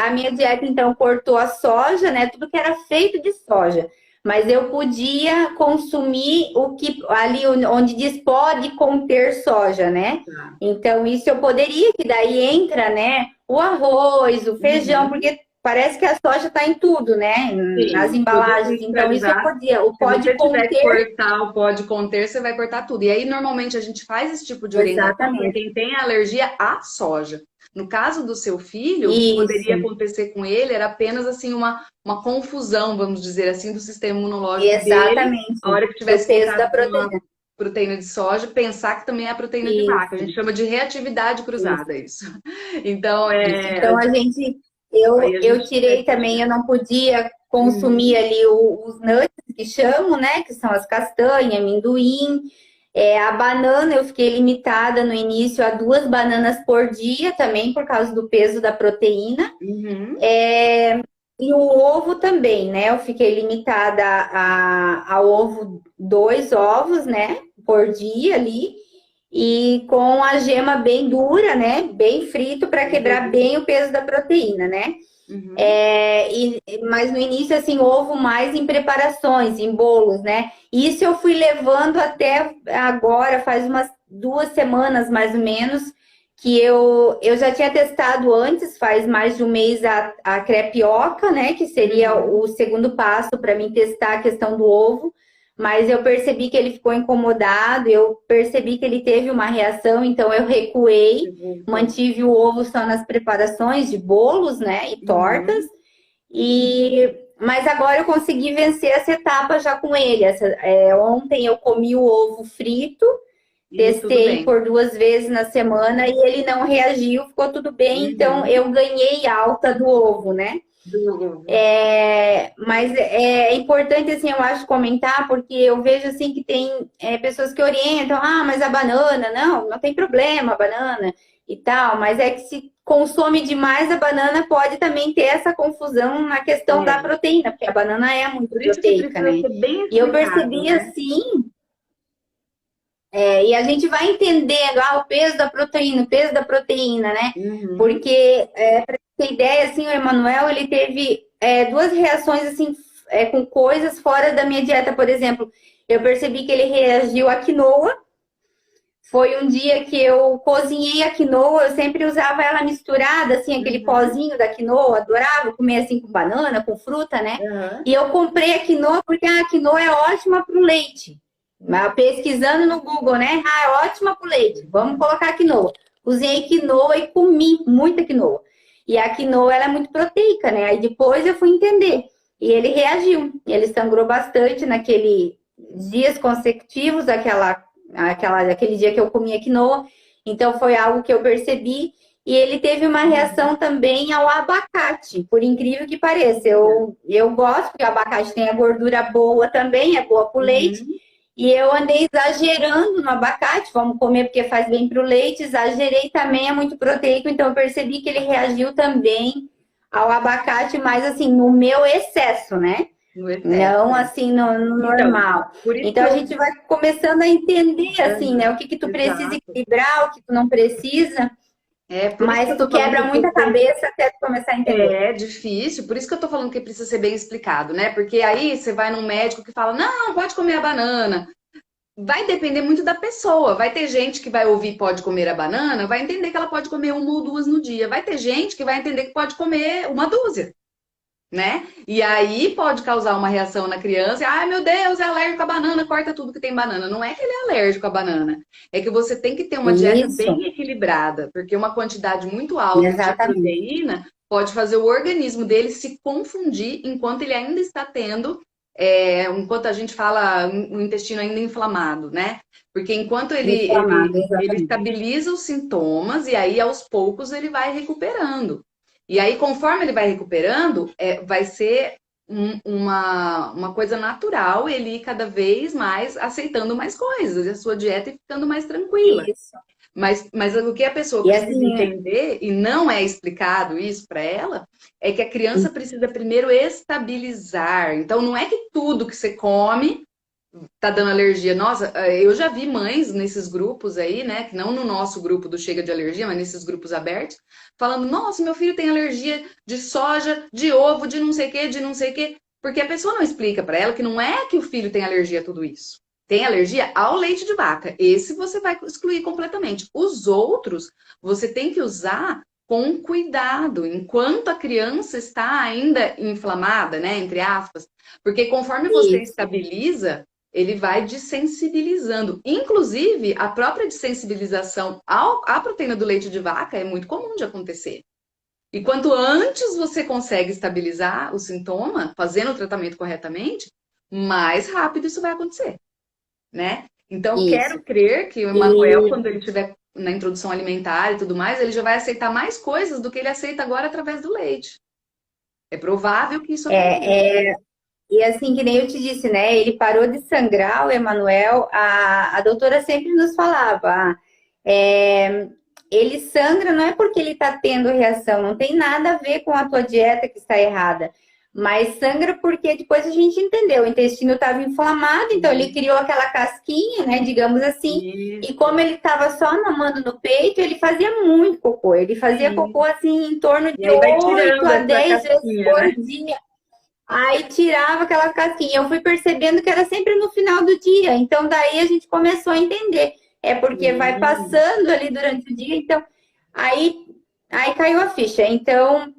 A minha dieta, então, cortou a soja, né? Tudo que era feito de soja. Mas eu podia consumir o que ali onde diz pode conter soja, né? Tá. Então, isso eu poderia, que daí entra, né? O arroz, o feijão, porque parece que a soja está em tudo, né? Nas Sim, embalagens. Então, isso eu podia. O se pode você tiver que conter. cortar o pode conter, você vai cortar tudo. E aí, normalmente, a gente faz esse tipo de orientação para Exatamente. quem tem alergia à soja. No caso do seu filho, o que Isso. poderia acontecer com ele era apenas assim uma confusão, vamos dizer assim, do sistema imunológico dele. Exatamente. A hora que Do tivesse peso da contato com uma proteína. proteína de soja, pensar que também é a proteína de vaca. A gente Isso. chama de reatividade Isso. cruzada isso. Então, Isso. Então a gente, aí a eu gente tirei teve também, eu não podia que... consumir ali os nuts que chamam, né? Que são as castanhas, amendoim. A banana eu fiquei limitada no início a 2 bananas por dia também, por causa do peso da proteína. Uhum. E o ovo também, né? Eu fiquei limitada ao ovo, 2 ovos, né? Por dia ali. E com a gema bem dura, né? Bem frito para quebrar bem o peso da proteína, né? Uhum. Mas no início, assim, ovo mais em preparações, em bolos, né? Isso eu fui levando até agora, faz umas 2 semanas mais ou menos, que eu já tinha testado antes, faz mais de um mês, a crepioca, né? Que seria o segundo passo para mim testar a questão do ovo. Mas eu percebi que ele ficou incomodado, eu percebi que ele teve uma reação, então eu recuei, mantive o ovo só nas preparações de bolos, né, e tortas. Mas agora eu consegui vencer essa etapa já com ele. Ontem eu comi o ovo frito, E tudo Testei bem. por 2 vezes na semana e ele não reagiu, ficou tudo bem, então Uhum. eu ganhei alta do ovo, né? Do- Mas é importante, assim, eu acho, comentar, porque eu vejo, assim, que tem pessoas que orientam, mas a banana, não tem problema a banana e tal, mas é que se consome demais a banana, pode também ter essa confusão na questão da É. proteína, porque a banana é muito Por isso que proteica, precisa né? ser bem E eu explicado, percebi, né? assim, e a gente vai entendendo, o peso da proteína, né? Uhum. Porque, para ter ideia, assim, o Emanuel, ele teve duas reações, assim, com coisas fora da minha dieta. Por exemplo, eu percebi que ele reagiu à quinoa. Foi um dia que eu cozinhei a quinoa, eu sempre usava ela misturada, assim, aquele Uhum. pozinho da quinoa, adorava comer assim com banana, com fruta, né? Uhum. E eu comprei a quinoa porque a quinoa é ótima para o leite. Mas pesquisando no Google, né? É ótima para o leite. Vamos colocar a quinoa. Cozinhei quinoa e comi muita quinoa. E a quinoa, ela é muito proteica, né? Aí depois eu fui entender. E ele reagiu. Ele sangrou bastante naquele dias consecutivos aquele dia que eu comia quinoa. Então foi algo que eu percebi. E ele teve uma Uhum. reação também ao abacate, por incrível que pareça. Eu gosto, porque o abacate tem a gordura boa também, é boa para o leite. Uhum. E eu andei exagerando no abacate, vamos comer porque faz bem para o leite, exagerei também, é muito proteico, então eu percebi que ele reagiu também ao abacate, mas assim, no meu excesso, né? No excesso, Não é. assim no Então, normal. por isso que Então a eu. gente vai começando a entender assim, né? Uhum. O que tu precisa Exato. equilibrar, o que tu não precisa, É por isso que mas eu tu tô falando quebra que muita cabeça até tu começar a entender. é difícil, por isso que eu tô falando que precisa ser bem explicado, né? Porque aí você vai num médico que fala, não, pode comer a banana. Vai depender muito da pessoa. Vai ter gente que vai ouvir pode comer a banana, vai entender que ela pode comer uma ou duas no dia. Vai ter gente que vai entender que pode comer uma dúzia, né? E aí pode causar uma reação na criança. Ai, meu Deus, é alérgico à banana, corta tudo que tem banana. Não é que ele é alérgico à banana. É que você tem que ter uma dieta Isso, bem equilibrada, porque uma quantidade muito alta de exatamente. proteína pode fazer o organismo dele se confundir enquanto ele ainda está tendo, enquanto a gente fala o intestino ainda inflamado, né? Porque enquanto Inflamado, ele exatamente. estabiliza os sintomas e aí aos poucos ele vai recuperando. E aí, conforme ele vai recuperando, vai ser uma coisa natural ele ir cada vez mais aceitando mais coisas e a sua dieta ir ficando mais tranquila. Isso. Mas o que a pessoa E precisa assim, entender, e não é explicado isso para ela, é que a criança precisa primeiro estabilizar. Então, não é que tudo que você come tá dando alergia. Nossa, eu já vi mães nesses grupos aí, né? Que não no nosso grupo do Chega de Alergia, mas nesses grupos abertos, falando: nossa, meu filho tem alergia de soja, de ovo, de não sei o quê, de não sei o quê. Porque a pessoa não explica para ela que não é que o filho tem alergia a tudo isso. Tem alergia ao leite de vaca. Esse você vai excluir completamente. Os outros, você tem que usar com cuidado, enquanto a criança está ainda inflamada, né? Entre aspas. Porque conforme você isso. estabiliza, ele vai desensibilizando. Inclusive, a própria desensibilização à proteína do leite de vaca é muito comum de acontecer. E quanto antes você consegue estabilizar o sintoma, fazendo o tratamento corretamente, mais rápido isso vai acontecer, né? Então, Isso. quero crer que o Emanuel, E quando ele estiver na introdução alimentar e tudo mais, ele já vai aceitar mais coisas do que ele aceita agora através do leite. É provável que isso aconteça. é, E assim, que nem eu te disse, né? Ele parou de sangrar, o Emanuel. A doutora sempre nos falava: é, ele sangra não é porque ele está tendo reação, não tem nada a ver com a tua dieta que está errada. Mas sangra porque depois a gente entendeu, o intestino estava inflamado, então ele criou aquela casquinha, né? Digamos assim. E Isso. como ele estava só mamando no peito, ele fazia muito cocô. Ele fazia Sim. cocô assim em torno E de aí vai 8 tirando a essa 10 vezes casquinha, por né? dia. Aí tirava aquela casquinha. Eu fui percebendo que era sempre no final do dia. Então daí a gente começou a entender. É porque vai Sim. passando ali durante o dia. Então aí, aí caiu a ficha. Então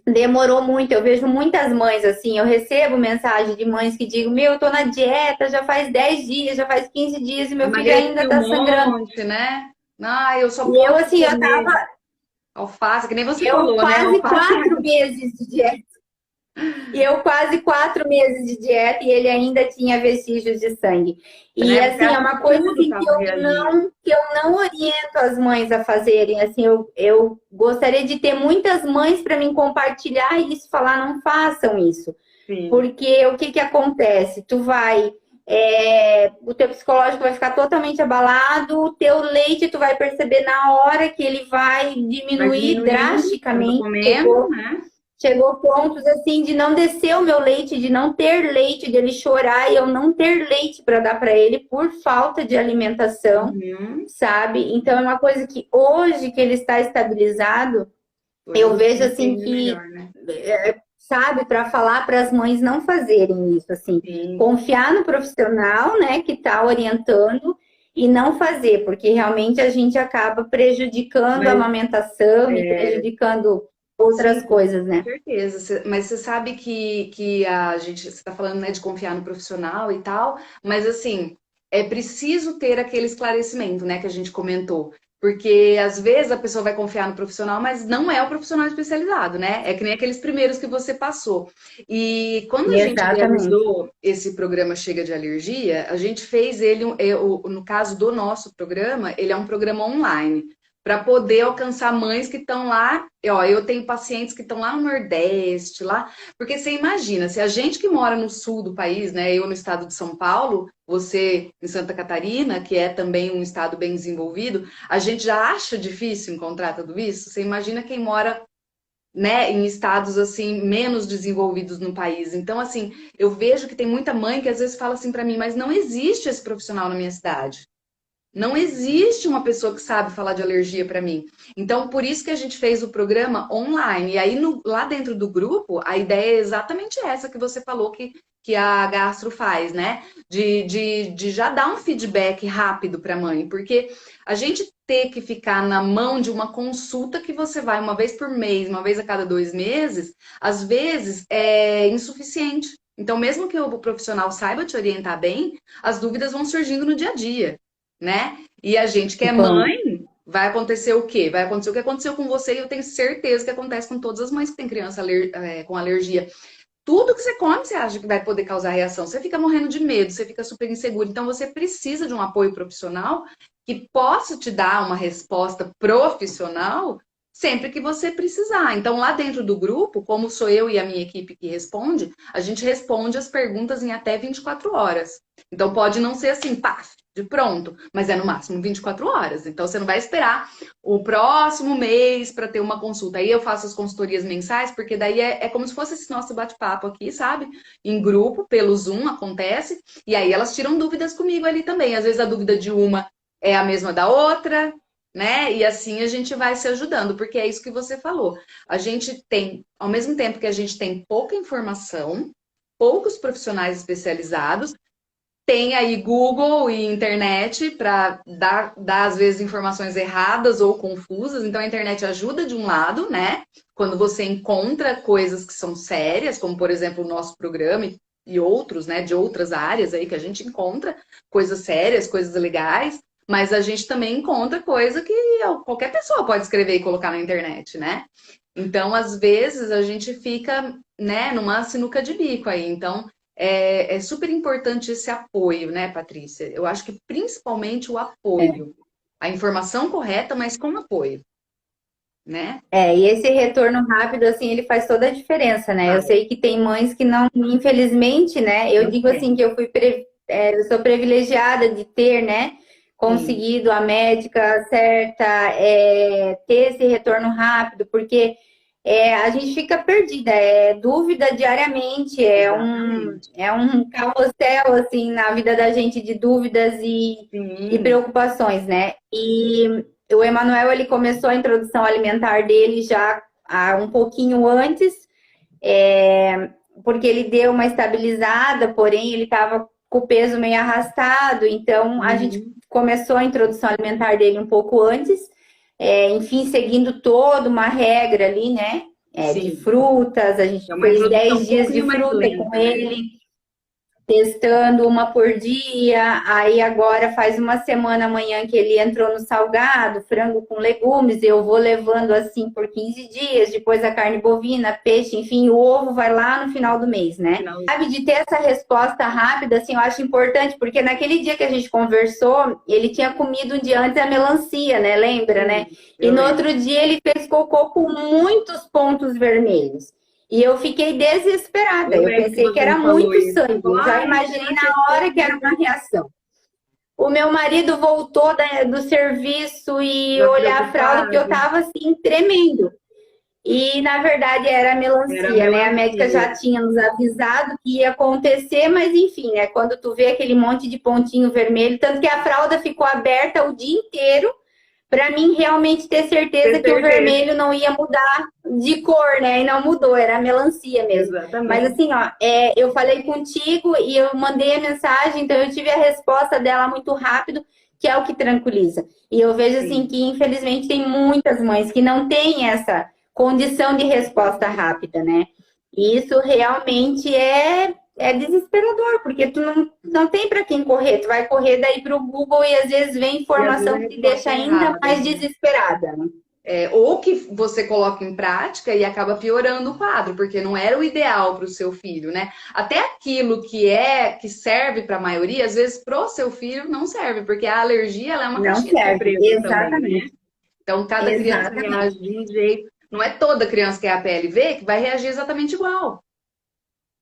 demorou muito. Eu vejo muitas mães assim. Eu recebo mensagem de mães que digam: Meu, eu tô na dieta já faz 10 dias, já faz 15 dias e meu filho ainda Emagreci um tá sangrando. monte, né? Ah, eu só E eu posso assim, comer alface, que nem você eu falou, né? quase Alface. 4 meses de dieta. E eu quase 4 meses de dieta e ele ainda tinha vestígios de sangue. E Né? Você assim, é acha que uma coisa tudo assim, estava reagindo. que eu não oriento as mães a fazerem. Assim, eu gostaria de ter muitas mães para mim compartilhar isso, falar, não façam isso. Sim. Porque o que que acontece? Tu vai, o teu psicológico vai ficar totalmente abalado, o teu leite tu vai perceber na hora que ele vai Vai diminuir diminuindo, eu tô drasticamente. comendo, né? Chegou pontos assim de não descer o meu leite, de não ter leite, de ele chorar e eu não ter leite para dar para ele por falta de alimentação, Uhum. sabe? Então é uma coisa que hoje que ele está estabilizado, eu Foi vejo um assim caminho que, melhor, né? sabe, para falar para as mães não fazerem isso, assim, Sim. confiar no profissional, né, que está orientando e não fazer, porque realmente a gente acaba prejudicando a Mas amamentação e prejudicando sim, outras com coisas, né? certeza. Mas você sabe que a gente, você está falando, né, de confiar no profissional e tal, mas assim, é preciso ter aquele esclarecimento, né, que a gente comentou. Porque às vezes a pessoa vai confiar no profissional, mas não é o profissional especializado, né? É que nem aqueles primeiros que você passou. E quando a gente Exatamente. realizou esse programa Chega de Alergia, a gente fez ele, no caso do nosso programa, ele é um programa online para poder alcançar mães que estão lá. Ó, eu tenho pacientes que estão lá no Nordeste, lá, porque você imagina, se a gente que mora no sul do país, né, eu no estado de São Paulo, você em Santa Catarina, que é também um estado bem desenvolvido, a gente já acha difícil encontrar tudo isso. Você imagina quem mora, né, em estados assim menos desenvolvidos no país. Então, assim, eu vejo que tem muita mãe que às vezes fala assim para mim, mas não existe esse profissional na minha cidade. Não existe uma pessoa que sabe falar de alergia para mim. Então, por isso que a gente fez o programa online. E aí, lá dentro do grupo, a ideia é exatamente essa que você falou que a Gastro faz, né? De já dar um feedback rápido para a mãe. Porque a gente ter que ficar na mão de uma consulta que você vai uma vez por mês, uma vez a cada 2 meses, às vezes é insuficiente. Então, mesmo que o profissional saiba te orientar bem, as dúvidas vão surgindo no dia a dia, né? E a gente que é Bom, mãe, vai acontecer o quê? Vai acontecer o que aconteceu com você e eu tenho certeza que acontece com todas as mães que têm criança com alergia. Tudo que você come, você acha que vai poder causar reação. Você fica morrendo de medo, você fica super inseguro. Então, você precisa de um apoio profissional que possa te dar uma resposta profissional sempre que você precisar. Então, lá dentro do grupo, como sou eu e a minha equipe que responde, a gente responde as perguntas em até 24 horas. Então, pode não ser assim, pá, de pronto, mas é no máximo 24 horas. Então, você não vai esperar o próximo mês para ter uma consulta. Aí eu faço as consultorias mensais, porque daí é como se fosse esse nosso bate-papo aqui, sabe? Em grupo, pelo Zoom, acontece. E aí elas tiram dúvidas comigo ali também. Às vezes a dúvida de uma é a mesma da outra, né? E assim a gente vai se ajudando, porque é isso que você falou. A gente tem, ao mesmo tempo que a gente tem pouca informação, poucos profissionais especializados, tem aí Google e internet para dar, às vezes, informações erradas ou confusas. Então, a internet ajuda de um lado, né? Quando você encontra coisas que são sérias, como, por exemplo, o nosso programa e outros, né? De outras áreas aí que a gente encontra coisas sérias, coisas legais. Mas a gente também encontra coisa que qualquer pessoa pode escrever e colocar na internet, né? Então, às vezes, a gente fica, né, numa sinuca de bico aí. Então, é super importante esse apoio, né, Patrícia? Eu acho que principalmente o apoio. A informação correta, mas com apoio, né? e esse retorno rápido, assim, ele faz toda a diferença, né? Eu Faz. sei que tem mães que não, infelizmente, né? Eu Não digo assim tem. que eu sou privilegiada de ter, né? Sim, Conseguido a médica certa, ter esse retorno rápido, porque a gente fica perdida, é dúvida diariamente, exatamente. é um carrossel, assim, na vida da gente de dúvidas e Sim, preocupações, né? E o Emanuel, ele começou a introdução alimentar dele já há um pouquinho antes, porque ele deu uma estabilizada, porém ele estava com o peso meio arrastado, então a gente uhum, começou a introdução alimentar dele um pouco antes, enfim, seguindo toda uma regra ali, né? De sim. frutas, a gente É uma fez introdução 10 um dias de pouquinho mais fruta com lenta, né? ele, testando uma por dia, aí agora faz uma semana amanhã que ele entrou no salgado, frango com legumes, eu vou levando assim por 15 dias, depois a carne bovina, peixe, enfim, o ovo vai lá no final do mês, né? Sabe, de ter essa resposta rápida, assim, eu acho importante, porque naquele dia que a gente conversou, ele tinha comido um dia antes a melancia, né? Lembra, né? E no outro dia ele fez cocô com muitos pontos vermelhos. E eu fiquei desesperada. Eu pensei que era muito sangue. Eu já imaginei na hora que era uma reação. O meu marido voltou do serviço e olhar a fralda, porque eu estava assim, tremendo. E, na verdade, era melancia, né? A médica já tinha nos avisado que ia acontecer, mas enfim, né? Quando tu vê aquele monte de pontinho vermelho, tanto que a fralda ficou aberta o dia inteiro, para mim realmente ter certeza que o vermelho não ia mudar de cor, né? E não mudou, era melancia mesmo. Exatamente. Mas assim, ó, eu falei contigo e eu mandei a mensagem, então eu tive a resposta dela muito rápido, que é o que tranquiliza. E eu vejo assim que infelizmente tem muitas mães que não têm essa condição de resposta rápida, né? E isso realmente é desesperador, porque tu não tem para quem correr. Tu vai correr daí para o Google e às vezes vem informação que te deixa ainda mais desesperada. Né? Ou que você coloca em prática e acaba piorando o quadro, porque não era o ideal para o seu filho, né? Até aquilo que serve para a maioria, às vezes para o seu filho não serve, porque a alergia ela é uma caixinha de surpresa também, né? Então cada criança reage de um jeito. Não é toda criança que é APLV que vai reagir exatamente igual.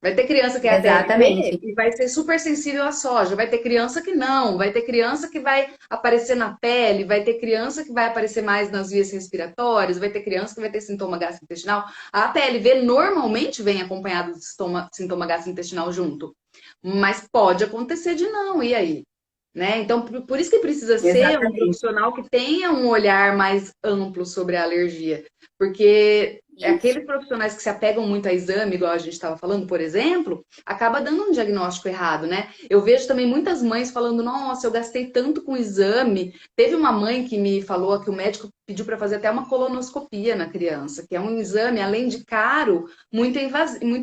Vai ter criança que é APLV e vai ser super sensível à soja. Vai ter criança que não. Vai ter criança que vai aparecer na pele. Vai ter criança que vai aparecer mais nas vias respiratórias. Vai ter criança que vai ter sintoma gastrointestinal. A APLV normalmente vem acompanhado de sintoma gastrointestinal junto. Mas pode acontecer de não. E aí? Né? Então, por isso que precisa ser um profissional que tenha um olhar mais amplo sobre a alergia. Porque aqueles profissionais que se apegam muito a exame, igual a gente estava falando, por exemplo, acaba dando um diagnóstico errado, né? Eu vejo também muitas mães falando, nossa, eu gastei tanto com exame. Teve uma mãe que me falou que o médico pediu para fazer até uma colonoscopia na criança, que é um exame, além de caro, muito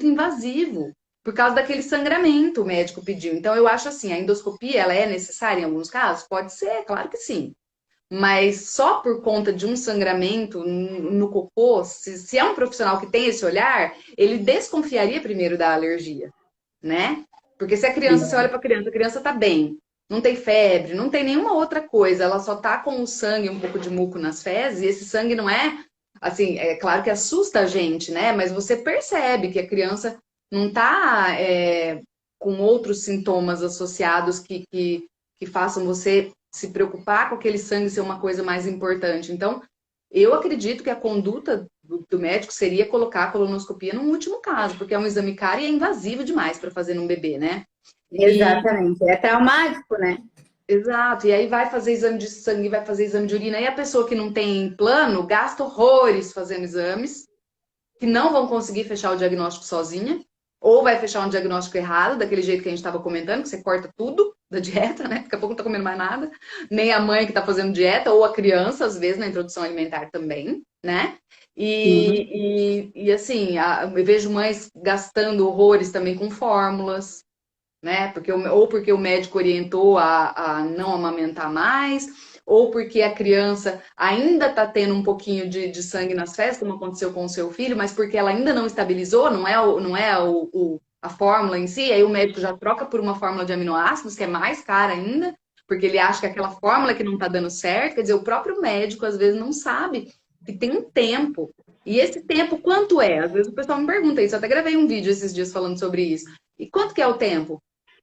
invasivo. Por causa daquele sangramento, o médico pediu. Então, eu acho assim, a endoscopia, ela é necessária em alguns casos? Pode ser, claro que sim. Mas só por conta de um sangramento no cocô, se é um profissional que tem esse olhar, ele desconfiaria primeiro da alergia, né? Porque se a criança, você olha para a criança tá bem, não tem febre, não tem nenhuma outra coisa, ela só tá com o sangue, um pouco de muco nas fezes, e esse sangue não é, assim, é claro que assusta a gente, né? Mas você percebe que a criança não tá com outros sintomas associados que façam você se preocupar com aquele sangue ser uma coisa mais importante. Então, eu acredito que a conduta do médico seria colocar a colonoscopia no último caso, porque é um exame caro e é invasivo demais para fazer num bebê, né? Exatamente, é traumático, né? Exato, e aí vai fazer exame de sangue, vai fazer exame de urina, e a pessoa que não tem plano gasta horrores fazendo exames, que não vão conseguir fechar o diagnóstico sozinha, ou vai fechar um diagnóstico errado, daquele jeito que a gente estava comentando, que você corta tudo da dieta, né? Daqui a pouco não tá comendo mais nada. Nem a mãe que tá fazendo dieta, ou a criança, às vezes, na introdução alimentar também, né? E assim, eu vejo mães gastando horrores também com fórmulas, né? Ou porque o médico orientou a não amamentar mais, ou porque a criança ainda está tendo um pouquinho de sangue nas fezes, como aconteceu com o seu filho, mas porque ela ainda não estabilizou, a fórmula em si, aí o médico já troca por uma fórmula de aminoácidos, que é mais cara ainda, porque ele acha que aquela fórmula que não está dando certo, quer dizer, o próprio médico às vezes não sabe que tem um tempo. E esse tempo, quanto é? Às vezes o pessoal me pergunta isso, eu até gravei um vídeo esses dias falando sobre isso. E quanto que é o tempo?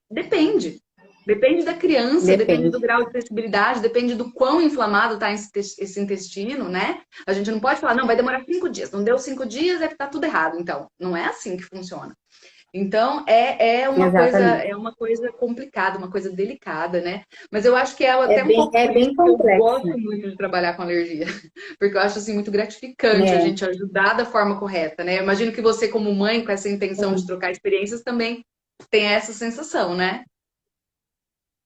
Depende. Depende da criança, depende do grau de sensibilidade, depende do quão inflamado está esse intestino, né? A gente não pode falar, não, vai demorar 5 dias. Não deu 5 dias, é que tá tudo errado. Então, não é assim que funciona. Então, é uma coisa complicada, uma coisa delicada, né? Mas eu acho que é até um pouco bem complexo, eu gosto muito de trabalhar com alergia. Porque eu acho, assim, muito gratificante a gente ajudar da forma correta, né? Eu imagino que você, como mãe, com essa intenção de trocar experiências, também tem essa sensação, né?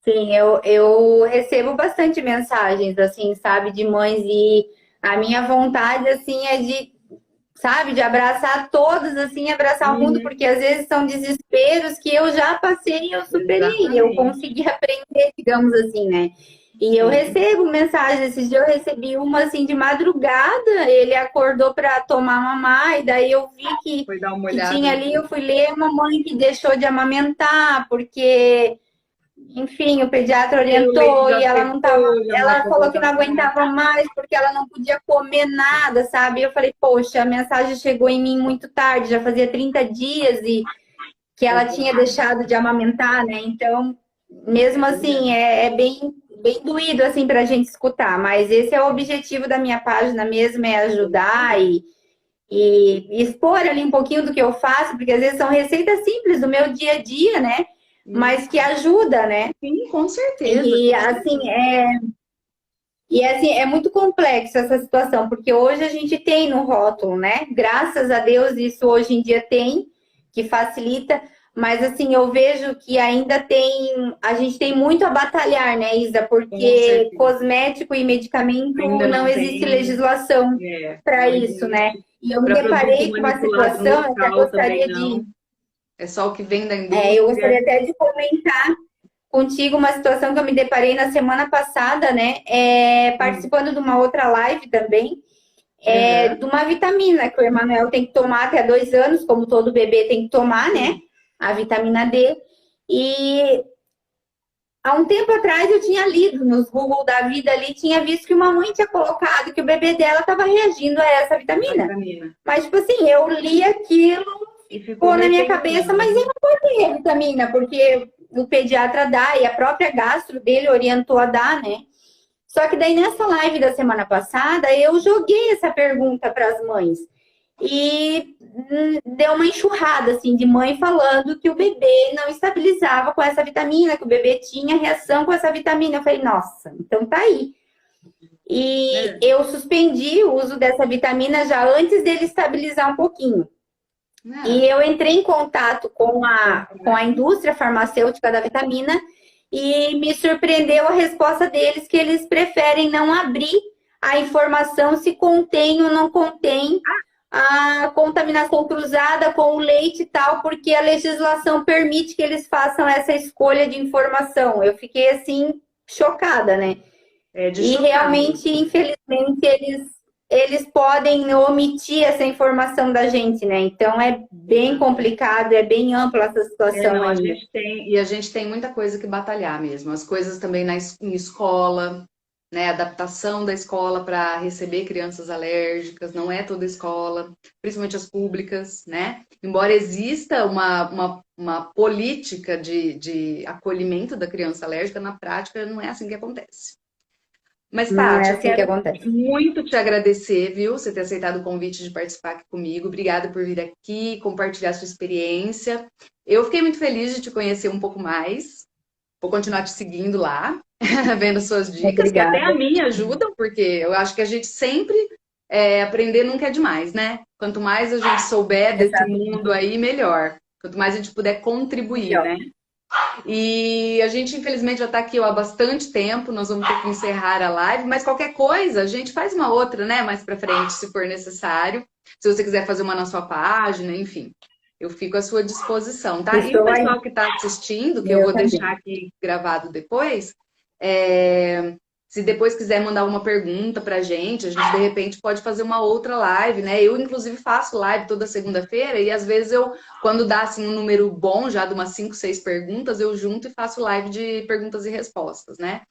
Sim, eu recebo bastante mensagens, assim, sabe, de mães, e a minha vontade, assim, é de sabe? De abraçar todos, assim, abraçar o mundo, porque às vezes são desesperos que eu já passei e eu superei. Eu consegui aprender, digamos assim, né? E eu recebo mensagens, esses dias eu recebi uma assim de madrugada, ele acordou para tomar mamar, e daí eu vi que tinha ali, eu fui ler uma mãe que deixou de amamentar, porque, enfim, o pediatra orientou e ela não tava, ela falou que não aguentava mais porque ela não podia comer nada, sabe? Eu falei, poxa, a mensagem chegou em mim muito tarde, já fazia 30 dias e que ela tinha deixado de amamentar, né? Então, mesmo assim, é bem doído assim para a gente escutar, mas esse é o objetivo da minha página mesmo, é ajudar e expor ali um pouquinho do que eu faço, porque às vezes são receitas simples do meu dia a dia, né? Mas que ajuda, né? Sim, com certeza. E assim, é muito complexo essa situação, porque hoje a gente tem no rótulo, né? Graças a Deus isso hoje em dia tem, que facilita, mas assim, eu vejo que ainda a gente tem muito a batalhar, né, Isa? Porque cosmético e medicamento ainda não existe legislação para isso, né? E eu me deparei com uma situação, eu até gostaria de... É só o que vem da indústria. Eu gostaria até de comentar contigo uma situação que eu me deparei na semana passada, né? Participando de uma outra live também, de uma vitamina que o Emanuel tem que tomar até 2 anos, como todo bebê tem que tomar, né? A vitamina D. E há um tempo atrás eu tinha lido nos Google da vida ali, tinha visto que uma mãe tinha colocado que o bebê dela estava reagindo a essa vitamina. Mas, tipo assim, eu li aquilo e ficou na minha cabeça, mas eu não botei a vitamina, porque o pediatra dá e a própria gastro dele orientou a dar, né? Só que daí nessa live da semana passada eu joguei essa pergunta para as mães e deu uma enxurrada assim de mãe falando que o bebê não estabilizava com essa vitamina, que o bebê tinha reação com essa vitamina. Eu falei, nossa, então tá aí. E eu suspendi o uso dessa vitamina já antes dele estabilizar um pouquinho. E eu entrei em contato com a indústria farmacêutica da vitamina e me surpreendeu a resposta deles, que eles preferem não abrir a informação se contém ou não contém a contaminação cruzada com o leite e tal, porque a legislação permite que eles façam essa escolha de informação. Eu fiquei assim, chocada, né? E realmente, infelizmente, eles podem omitir essa informação da gente, né? Então é bem complicado, é bem ampla essa situação. A gente tem muita coisa que batalhar mesmo. As coisas também em escola, né? Adaptação da escola para receber crianças alérgicas, não é toda escola, principalmente as públicas, né? Embora exista uma política de acolhimento da criança alérgica, na prática não é assim que acontece. Mas, Paty, eu quero muito te agradecer, viu? Você ter aceitado o convite de participar aqui comigo. Obrigada por vir aqui, compartilhar sua experiência. Eu fiquei muito feliz de te conhecer um pouco mais. Vou continuar te seguindo lá, vendo suas dicas, que até a mim ajudam, porque eu acho que a gente sempre aprender nunca é demais, né? Quanto mais a gente souber desse mundo aí, melhor. Quanto mais a gente puder contribuir, né? E a gente, infelizmente, já está aqui há bastante tempo, nós vamos ter que encerrar a live, mas qualquer coisa, a gente faz uma outra, né, mais para frente, se for necessário. Se você quiser fazer uma na sua página, enfim, eu fico à sua disposição, tá? E o pessoal que está assistindo, que eu vou deixar aqui gravado depois, se depois quiser mandar uma pergunta pra gente, a gente de repente pode fazer uma outra live, né? Eu, inclusive, faço live toda segunda-feira e às vezes quando dá assim um número bom, já de umas 5, 6 perguntas, eu junto e faço live de perguntas e respostas, né?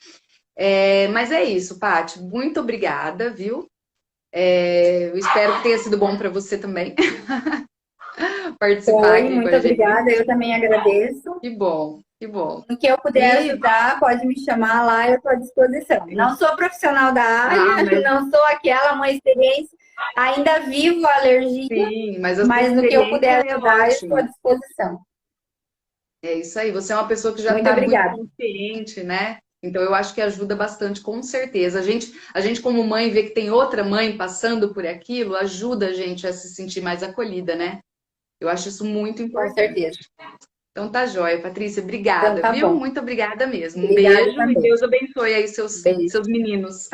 Mas é isso, Paty. Muito obrigada, viu? Eu espero que tenha sido bom para você também participar aqui muito obrigada, eu também agradeço. Que bom. Que bom. O que eu puder ajudar, pode me chamar lá, eu estou à disposição. Não sou profissional da área, não sou aquela mãe experiência, ainda vivo a alergia, sim, mas no que eu puder ajudar, eu estou à disposição. É isso aí, você é uma pessoa que já está muito consciente, né? Então eu acho que ajuda bastante, com certeza. A gente como mãe vê que tem outra mãe passando por aquilo, ajuda a gente a se sentir mais acolhida, né? Eu acho isso muito importante. Com certeza. Então tá jóia, Patrícia. Obrigada, então, viu? Bom. Muito obrigada mesmo. Um beijo e Deus abençoe aí seus meninos.